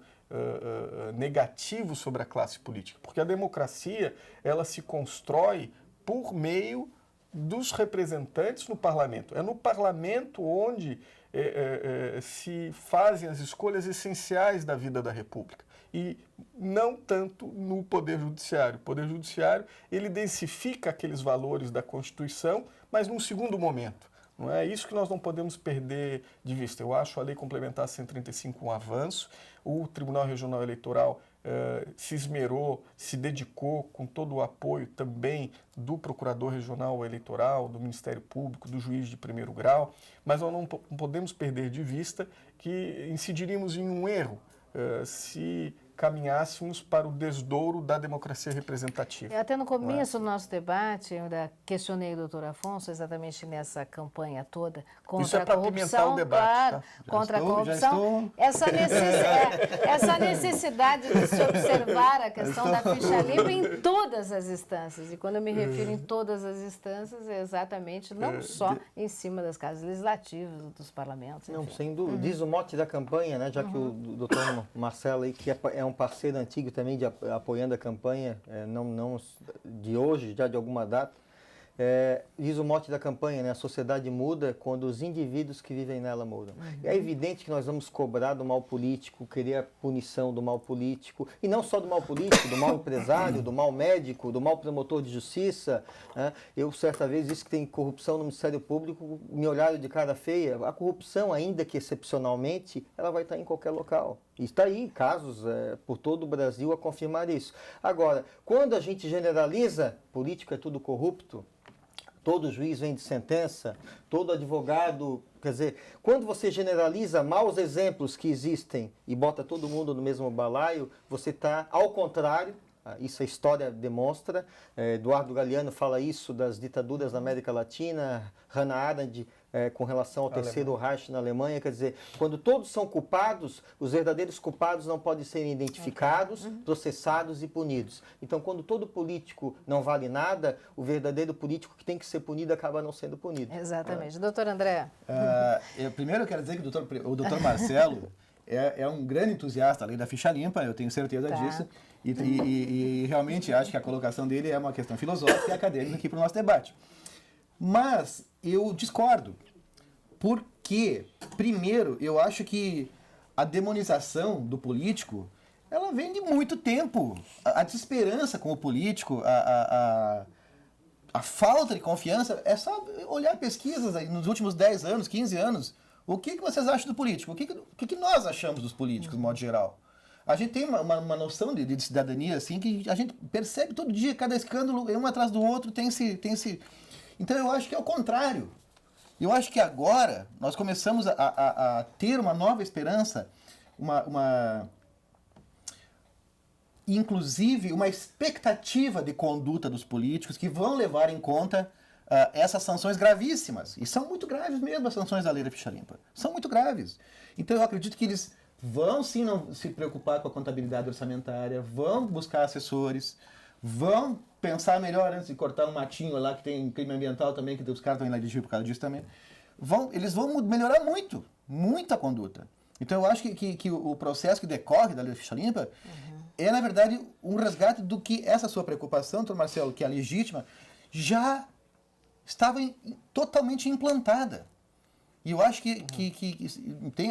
negativo sobre a classe política, porque a democracia ela se constrói por meio dos representantes no parlamento. É no parlamento onde se fazem as escolhas essenciais da vida da República e não tanto no Poder Judiciário. O Poder Judiciário ele densifica aqueles valores da Constituição, mas num segundo momento. Não é isso que nós não podemos perder de vista. Eu acho a Lei Complementar 135 um avanço. O Tribunal Regional Eleitoral se esmerou, se dedicou com todo o apoio também do Procurador Regional Eleitoral, do Ministério Público, do Juiz de primeiro grau, mas nós não podemos perder de vista que incidiríamos em um erro se caminhássemos para o desdouro da democracia representativa. Até no começo do nosso debate, eu ainda questionei o doutor Afonso exatamente nessa campanha toda contra Isso é para pimentar o debate. Claro, Tá? contra a corrupção. Essa necessidade de se observar a questão da ficha limpa em todas as instâncias. E quando eu me refiro em todas as instâncias, é exatamente não só em cima das casas legislativas, dos parlamentos. Enfim. Não, sem dúvida. Diz o mote da campanha, né? Já que o doutor Marcelo aí, que é um parceiro antigo também apoiando a campanha, não de hoje, já de alguma data, diz o mote da campanha, né? A sociedade muda quando os indivíduos que vivem nela mudam. É evidente que nós vamos cobrar do mal político, querer a punição do mal político, e não só do mal político, do mal empresário, do mal médico, do mal promotor de justiça. Né? Eu, certa vez, disse que tem corrupção no Ministério Público, me olharam de cara feia. A corrupção, ainda que excepcionalmente, ela vai estar em qualquer local. E está aí casos por todo o Brasil a confirmar isso. Agora, quando a gente generaliza, político é tudo corrupto, todo juiz vem de sentença, todo advogado... Quer dizer, quando você generaliza maus exemplos que existem e bota todo mundo no mesmo balaio, você está, ao contrário, isso a história demonstra, Eduardo Galeano fala isso das ditaduras da América Latina, Hannah Arendt com relação ao Terceiro Reich na Alemanha, quer dizer, quando todos são culpados, os verdadeiros culpados não podem ser identificados, processados e punidos. Então, quando todo político não vale nada, o verdadeiro político que tem que ser punido acaba não sendo punido. Exatamente. Doutor André? Primeiro eu quero dizer que o doutor Marcelo é um grande entusiasta da lei da ficha limpa, eu tenho certeza disso, e realmente acho que a colocação dele é uma questão filosófica e acadêmica aqui para o nosso debate. Mas eu discordo, porque, primeiro, eu acho que a demonização do político, ela vem de muito tempo. A desesperança com o político, a falta de confiança, é só olhar pesquisas aí nos últimos 10 anos, 15 anos. O que vocês acham do político? O que nós achamos dos políticos, de modo geral? A gente tem uma noção de cidadania, assim, que a gente percebe todo dia, cada escândalo, um atrás do outro, tem esse... Então, eu acho que é o contrário. Eu acho que agora nós começamos a ter uma nova esperança, inclusive uma expectativa de conduta dos políticos que vão levar em conta essas sanções gravíssimas. E são muito graves mesmo as sanções da lei da ficha limpa. São muito graves. Então, eu acredito que eles vão sim não se preocupar com a contabilidade orçamentária, vão buscar assessores, vão pensar melhor antes de cortar um matinho lá que tem crime ambiental também, que os caras estão inelegíveis por causa disso também. Eles vão melhorar muito a conduta. Então eu acho que o processo que decorre da lei da ficha limpa é, na verdade, um resgate do que essa sua preocupação, doutor Marcelo, que é legítima, já estava totalmente implantada. E eu acho que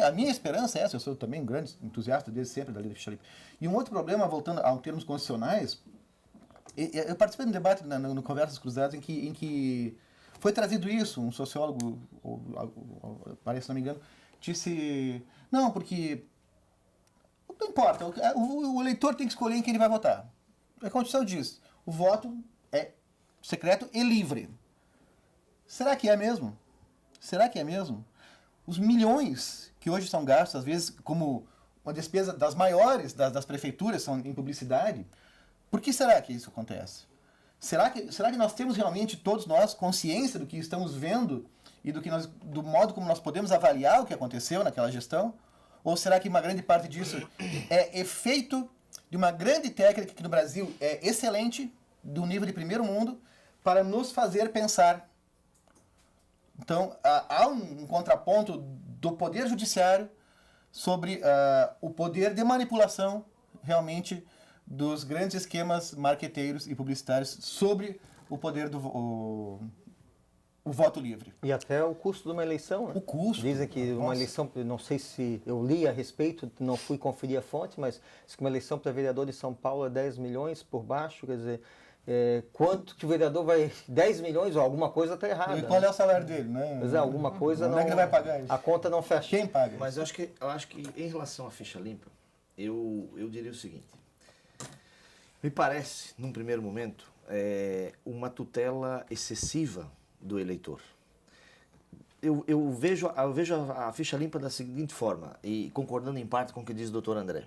a minha esperança é essa, eu sou também um grande entusiasta desde sempre da lei da ficha limpa. E um outro problema, voltando a termos constitucionais, eu participei de um debate no Conversas Cruzadas em que foi trazido isso, um sociólogo, parece, se não me engano, disse, não, porque não importa, o eleitor tem que escolher em quem ele vai votar. A Constituição diz, o voto é secreto e livre. Será que é mesmo? Será que é mesmo? Os milhões que hoje são gastos, às vezes, como uma despesa das maiores das prefeituras, são em publicidade. Por que será que isso acontece? Será que nós temos realmente, todos nós, consciência do que estamos vendo e do modo como nós podemos avaliar o que aconteceu naquela gestão? Ou será que uma grande parte disso é efeito de uma grande técnica que no Brasil é excelente, do nível de primeiro mundo, para nos fazer pensar? Então, há um contraponto do poder judiciário sobre o poder de manipulação, realmente, dos grandes esquemas marqueteiros e publicitários sobre o poder do voto livre. E até o custo de uma eleição, né? O custo. Dizem que uma eleição, não sei se eu li a respeito, não fui conferir a fonte, mas diz que uma eleição para vereador de São Paulo é 10 milhões por baixo, quer dizer, quanto que o vereador vai... 10 milhões, ou alguma coisa está errada. E qual é o salário dele, né? Mas alguma coisa não... Como é que ele vai pagar isso? A conta não fecha. Quem paga? Mas eu acho que em relação à ficha limpa, eu diria o seguinte. Me parece, num primeiro momento, uma tutela excessiva do eleitor. Eu vejo a ficha limpa da seguinte forma, e concordando em parte com o que diz o doutor André.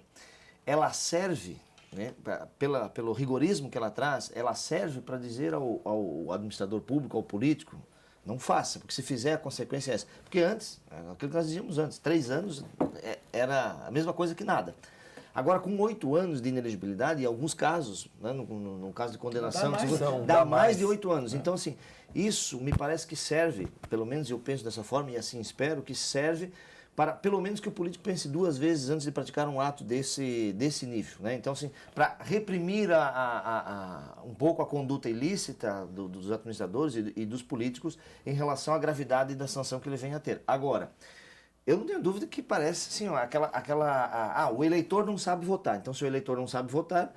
Ela serve, né, pelo rigorismo que ela traz, ela serve para dizer ao administrador público, ao político, não faça, porque se fizer a consequência é essa. Porque antes, aquilo que nós dizíamos antes, 3 anos era a mesma coisa que nada. Agora, com 8 anos de inelegibilidade, em alguns casos, né, no caso de condenação, dá mais de 8 anos. Então, assim, isso me parece que serve, pelo menos eu penso dessa forma, e assim espero, que serve para, pelo menos, que o político pense 2 vezes antes de praticar um ato desse nível. Né? Então, assim, para reprimir um pouco a conduta ilícita dos administradores e dos políticos em relação à gravidade da sanção que ele venha a ter. Agora, eu não tenho dúvida que parece assim, o eleitor não sabe votar. Então, se o eleitor não sabe votar,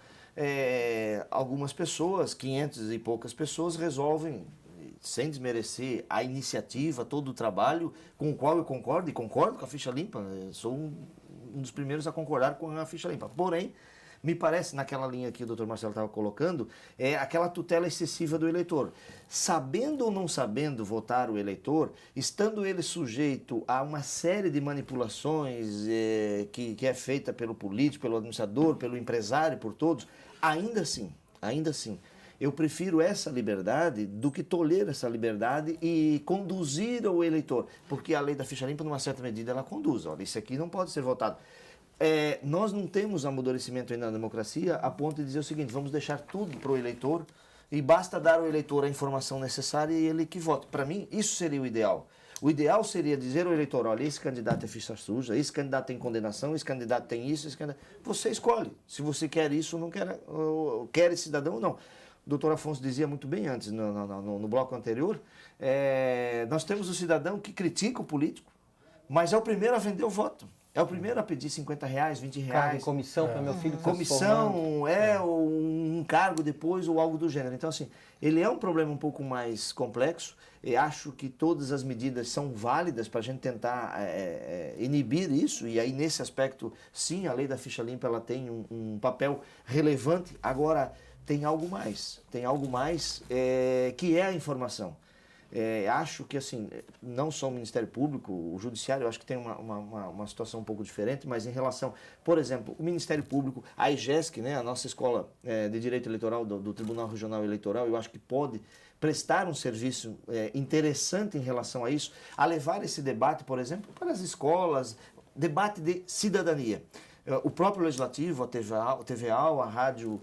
algumas pessoas, 500 e poucas pessoas, resolvem, sem desmerecer a iniciativa, todo o trabalho com o qual eu concordo, e concordo com a ficha limpa. Eu sou um um dos primeiros a concordar com a ficha limpa. Porém, me parece, naquela linha que o doutor Marcelo estava colocando, é aquela tutela excessiva do eleitor. Sabendo ou não sabendo votar o eleitor, estando ele sujeito a uma série de manipulações que é feita pelo político, pelo administrador, pelo empresário, por todos, ainda assim, eu prefiro essa liberdade do que tolher essa liberdade e conduzir o eleitor. Porque a lei da ficha limpa, numa certa medida, ela conduz. Olha, isso aqui não pode ser votado. Nós não temos amadurecimento ainda na democracia a ponto de dizer o seguinte: vamos deixar tudo para o eleitor e basta dar ao eleitor a informação necessária e ele que vote. Para mim, isso seria o ideal. O ideal seria dizer ao eleitor: olha, esse candidato é ficha suja, esse candidato tem condenação, esse candidato tem isso, esse candidato... Você escolhe se quer isso ou não quer, ou quer esse cidadão ou não. O doutor Afonso dizia muito bem antes, no bloco anterior, nós temos o cidadão que critica o político, mas é o primeiro a vender o voto. É o primeiro a pedir R$50, R$20. Cargo, comissão para meu filho. Comissão, ou um cargo depois, ou algo do gênero. Então, assim, ele é um problema um pouco mais complexo. E acho que todas as medidas são válidas para a gente tentar inibir isso. E aí, nesse aspecto, sim, a lei da ficha limpa ela tem um papel relevante. Agora, tem algo mais. Que é a informação. Acho que, assim, não só o Ministério Público, o Judiciário, eu acho que tem uma situação um pouco diferente, mas em relação, por exemplo, o Ministério Público, a IGESC, né, a nossa Escola de Direito Eleitoral do Tribunal Regional Eleitoral, eu acho que pode prestar um serviço interessante em relação a isso, a levar esse debate, por exemplo, para as escolas, debate de cidadania. O próprio Legislativo, a TVA, a Rádio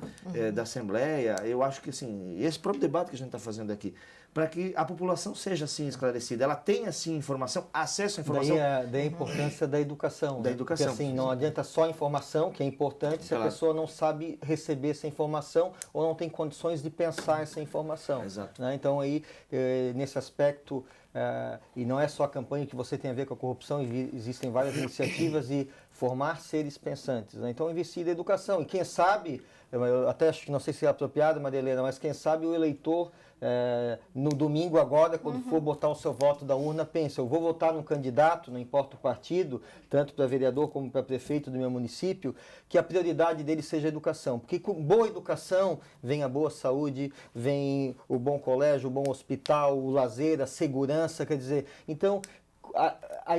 da Assembleia, eu acho que, assim, esse próprio debate que a gente está fazendo aqui, para que a população seja, assim, esclarecida, ela tenha, assim, informação, acesso à informação. Daí a importância da educação. Da né? educação. Porque, assim, não adianta só a informação, que é importante, se a pessoa não sabe receber essa informação ou não tem condições de pensar essa informação. Exato. Né? Então, aí, nesse aspecto, e não é só a campanha que você tem a ver com a corrupção, existem várias iniciativas de formar seres pensantes. Né? Então, investir na educação. E quem sabe, eu até acho que não sei se é apropriado, Maria Helena, mas quem sabe o eleitor, no domingo agora, quando for botar o seu voto da urna, pensa: eu vou votar num candidato, não importa o partido, tanto para vereador como para prefeito do meu município, que a prioridade dele seja a educação. Porque com boa educação vem a boa saúde, vem o bom colégio, o bom hospital, o lazer, a segurança, quer dizer, então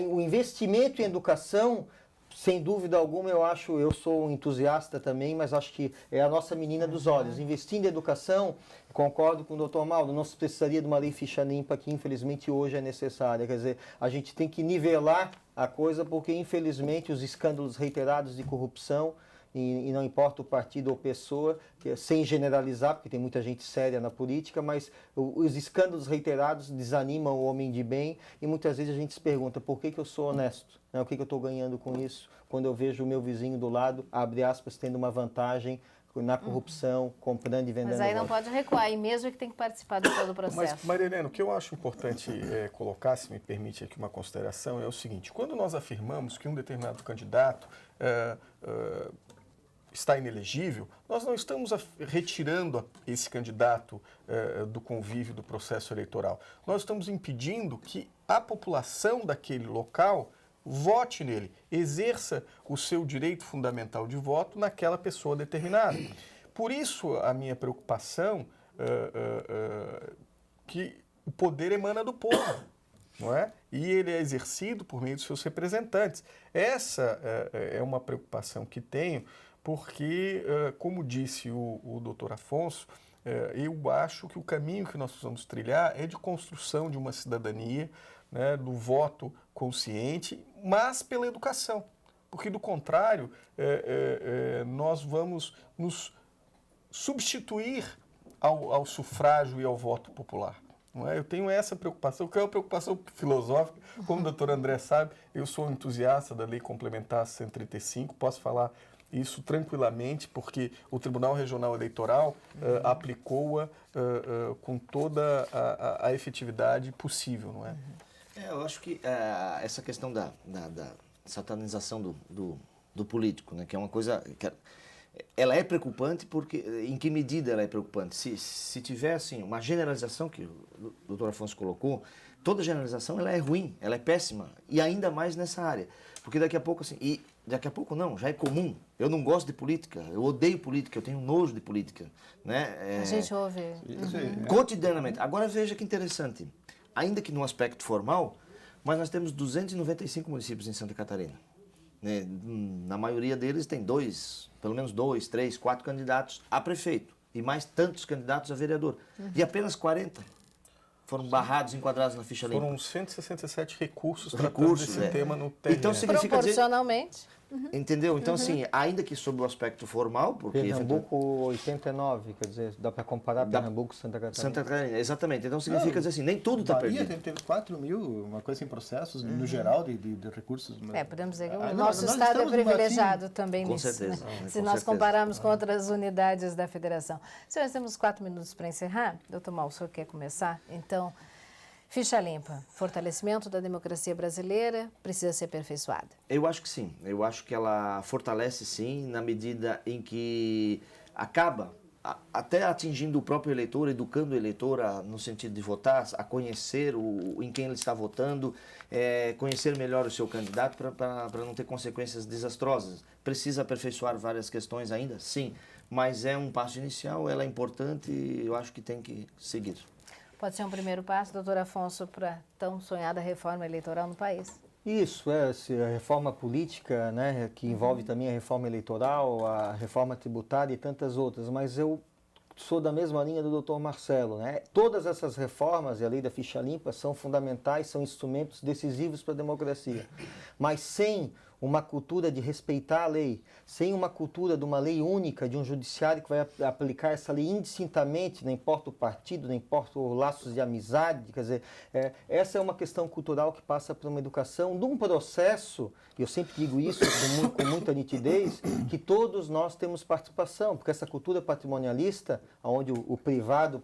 o investimento em educação, sem dúvida alguma, eu sou um entusiasta também, mas acho que é a nossa menina dos olhos. Investindo em educação, concordo com o doutor Mauro, não se precisaria de uma lei ficha limpa que infelizmente hoje é necessária. Quer dizer, a gente tem que nivelar a coisa porque infelizmente os escândalos reiterados de corrupção, e não importa o partido ou pessoa, sem generalizar, porque tem muita gente séria na política, mas os escândalos reiterados desanimam o homem de bem e muitas vezes a gente se pergunta: por que eu sou honesto? Né? O que eu estou ganhando com isso? Quando eu vejo o meu vizinho do lado, abre aspas, tendo uma vantagem na corrupção, comprando e vendendo. Mas aí não pode recuar, e mesmo que tem que participar de todo o processo. Mas, Maria Helena, o que eu acho importante colocar, se me permite aqui uma consideração, é o seguinte: quando nós afirmamos que um determinado candidato está inelegível, nós não estamos retirando esse candidato do convívio do processo eleitoral. Nós estamos impedindo que a população daquele local vote nele, exerça o seu direito fundamental de voto naquela pessoa determinada. Por isso, a minha preocupação que o poder emana do povo, não é? E ele é exercido por meio dos seus representantes. Essa é uma preocupação que tenho, porque, como disse o doutor Afonso, eu acho que o caminho que nós precisamos trilhar é de construção de uma cidadania, né, do voto consciente, mas pela educação. Porque, do contrário, nós vamos nos substituir ao sufrágio e ao voto popular. Não é? Eu tenho essa preocupação, que é uma preocupação filosófica. Como o doutor André sabe, eu sou um entusiasta da Lei Complementar 135, posso falar isso tranquilamente, porque o Tribunal Regional Eleitoral aplicou-a com toda a efetividade possível, não é? Eu acho que essa questão da satanização do político, né, que é uma coisa que ela é preocupante, porque em que medida ela é preocupante? Se tiver assim, uma generalização, que o doutor Afonso colocou, toda generalização ela é ruim, ela é péssima, e ainda mais nessa área, porque daqui a pouco assim, e Daqui a pouco não, já é comum. Eu não gosto de política, eu odeio política, eu tenho nojo de política. Né? A gente ouve. Isso aí. Cotidianamente. Agora veja que interessante. Ainda que no aspecto formal, mas nós temos 295 municípios em Santa Catarina. Né? Na maioria deles tem pelo menos 2, 3, 4 candidatos a prefeito e mais tantos candidatos a vereador. E apenas 40 foram barrados, enquadrados na ficha limpa. Foram 167 recursos tratando Recursos, desse tema no TRE. Então significa dizer... Proporcionalmente. Entendeu? Então, assim, ainda que sob o aspecto formal, porque... Pernambuco 89, quer dizer, dá para comparar Pernambuco e Santa Catarina. Santa Catarina, exatamente. Então significa dizer assim, nem tudo está Bahia perdido. teve 4 mil, uma coisa em processos, no geral, de recursos. Podemos dizer que o Nós nosso estado é estamos privilegiado também Com nisso, certeza, né? com Se nós certeza. compararmos com outras unidades da federação. Senhores, temos 4 minutos para encerrar. Doutor Mal, o senhor quer começar? Então, ficha limpa, fortalecimento da democracia brasileira precisa ser aperfeiçoada. Eu acho que sim. Eu acho que ela fortalece sim, na medida em que acaba até atingindo o próprio eleitor, educando o eleitor no sentido de votar, a conhecer em quem ele está votando, conhecer melhor o seu candidato para não ter consequências desastrosas. Precisa aperfeiçoar várias questões ainda? Sim, mas é um passo inicial, ela é importante e eu acho que tem que seguir. Pode ser um primeiro passo, doutor Afonso, para a tão sonhada reforma eleitoral no país? Isso, a reforma política, né, que envolve também a reforma eleitoral, a reforma tributária e tantas outras, mas eu sou da mesma linha do doutor Marcelo. Né? Todas essas reformas e a lei da ficha limpa são fundamentais, são instrumentos decisivos para a democracia, mas sem uma cultura de respeitar a lei, sem uma cultura de uma lei única, de um judiciário que vai aplicar essa lei indistintamente, não importa o partido, não importa os laços de amizade, quer dizer, essa é uma questão cultural que passa por uma educação, de um processo, e eu sempre digo isso com muita nitidez, que todos nós temos participação, porque essa cultura patrimonialista, onde o privado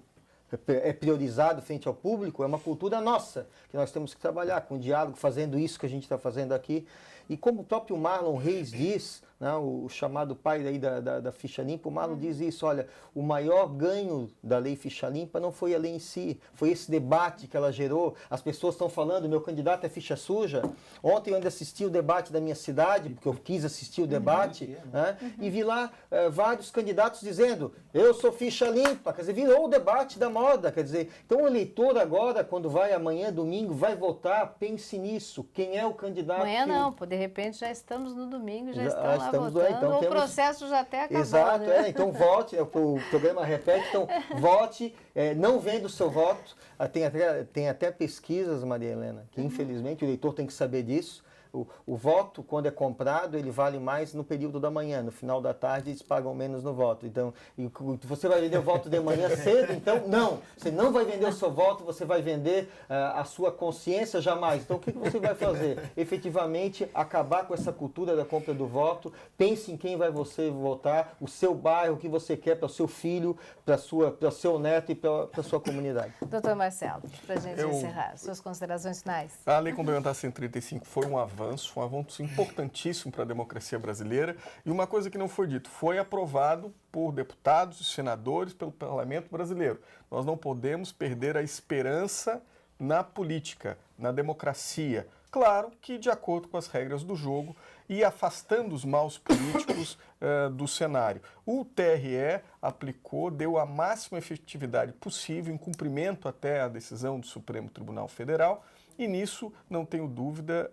é priorizado frente ao público, é uma cultura nossa, que nós temos que trabalhar com diálogo, fazendo isso que a gente está fazendo aqui. E como o próprio Marlon Reis diz, né, o chamado pai daí da ficha limpa, o Marlon diz isso, olha, o maior ganho da lei ficha limpa não foi a lei em si, foi esse debate que ela gerou. As pessoas estão falando, meu candidato é ficha suja. Ontem eu ainda assisti o debate da minha cidade, porque eu quis assistir o debate, né, e vi lá vários candidatos dizendo, eu sou ficha limpa, quer dizer, virou o debate da moda, quer dizer, então o eleitor agora, quando vai amanhã, domingo, vai votar, pense nisso, quem é o candidato Amanhã que... não, de repente já estamos no domingo, já estão lá estamos votando, então o temos... processo já até acabou. Exato, né? então vote, o programa repete, então vote, não venda o seu voto. Tem até pesquisas, Maria Helena, que infelizmente o eleitor tem que saber disso. O voto, quando é comprado, ele vale mais no período da manhã. No final da tarde, eles pagam menos no voto. Então, você vai vender o voto de manhã cedo? Então, não. Você não vai vender o seu voto, você vai vender a sua consciência jamais. Então, o que você vai fazer? Efetivamente, acabar com essa cultura da compra do voto. Pense em quem vai você votar, o seu bairro, o que você quer para o seu filho, para o seu neto e para a sua comunidade. Doutor Marcelo, para a gente encerrar, suas considerações finais. A Lei Complementar 135 foi um avanço importantíssimo para a democracia brasileira. E uma coisa que não foi dito, foi aprovado por deputados e senadores pelo Parlamento brasileiro. Nós não podemos perder a esperança na política, na democracia. Claro que de acordo com as regras do jogo e afastando os maus políticos do cenário. O TRE aplicou, deu a máxima efetividade possível, em cumprimento até a decisão do Supremo Tribunal Federal, e nisso, não tenho dúvida,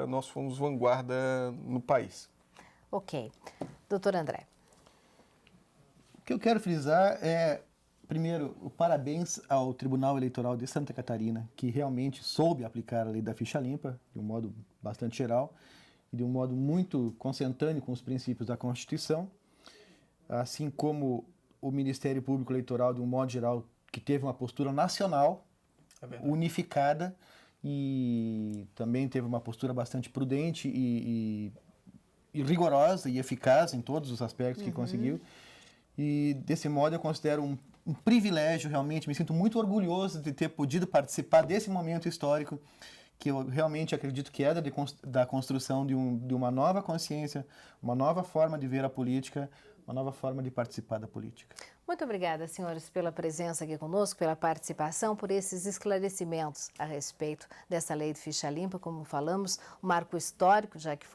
nós fomos vanguarda no país. Ok. Doutor André. O que eu quero frisar é, primeiro, o parabéns ao Tribunal Eleitoral de Santa Catarina, que realmente soube aplicar a lei da ficha limpa, de um modo bastante geral, e de um modo muito consentâneo com os princípios da Constituição, assim como o Ministério Público Eleitoral, de um modo geral, que teve uma postura nacional, unificada, e também teve uma postura bastante prudente e rigorosa e eficaz em todos os aspectos que conseguiu. E desse modo eu considero um privilégio, realmente, me sinto muito orgulhoso de ter podido participar desse momento histórico, que eu realmente acredito que é da construção de uma nova consciência, uma nova forma de ver a política uma nova forma de participar da política. Muito obrigada, senhores, pela presença aqui conosco, pela participação, por esses esclarecimentos a respeito dessa lei de ficha limpa, como falamos, um marco histórico, já que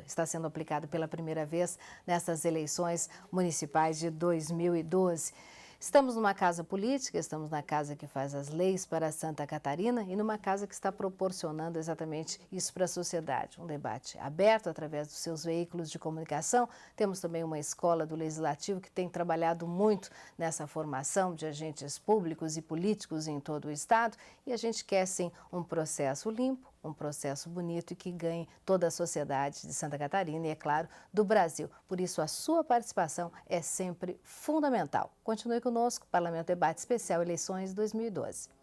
está sendo aplicado pela primeira vez nessas eleições municipais de 2012. Estamos numa casa política, estamos na casa que faz as leis para Santa Catarina e numa casa que está proporcionando exatamente isso para a sociedade. Um debate aberto através dos seus veículos de comunicação. Temos também uma escola do Legislativo que tem trabalhado muito nessa formação de agentes públicos e políticos em todo o Estado. E a gente quer, sim, um processo limpo, um processo bonito e que ganhe toda a sociedade de Santa Catarina e, é claro, do Brasil. Por isso, a sua participação é sempre fundamental. Continue conosco, Parlamento Debate Especial Eleições 2012.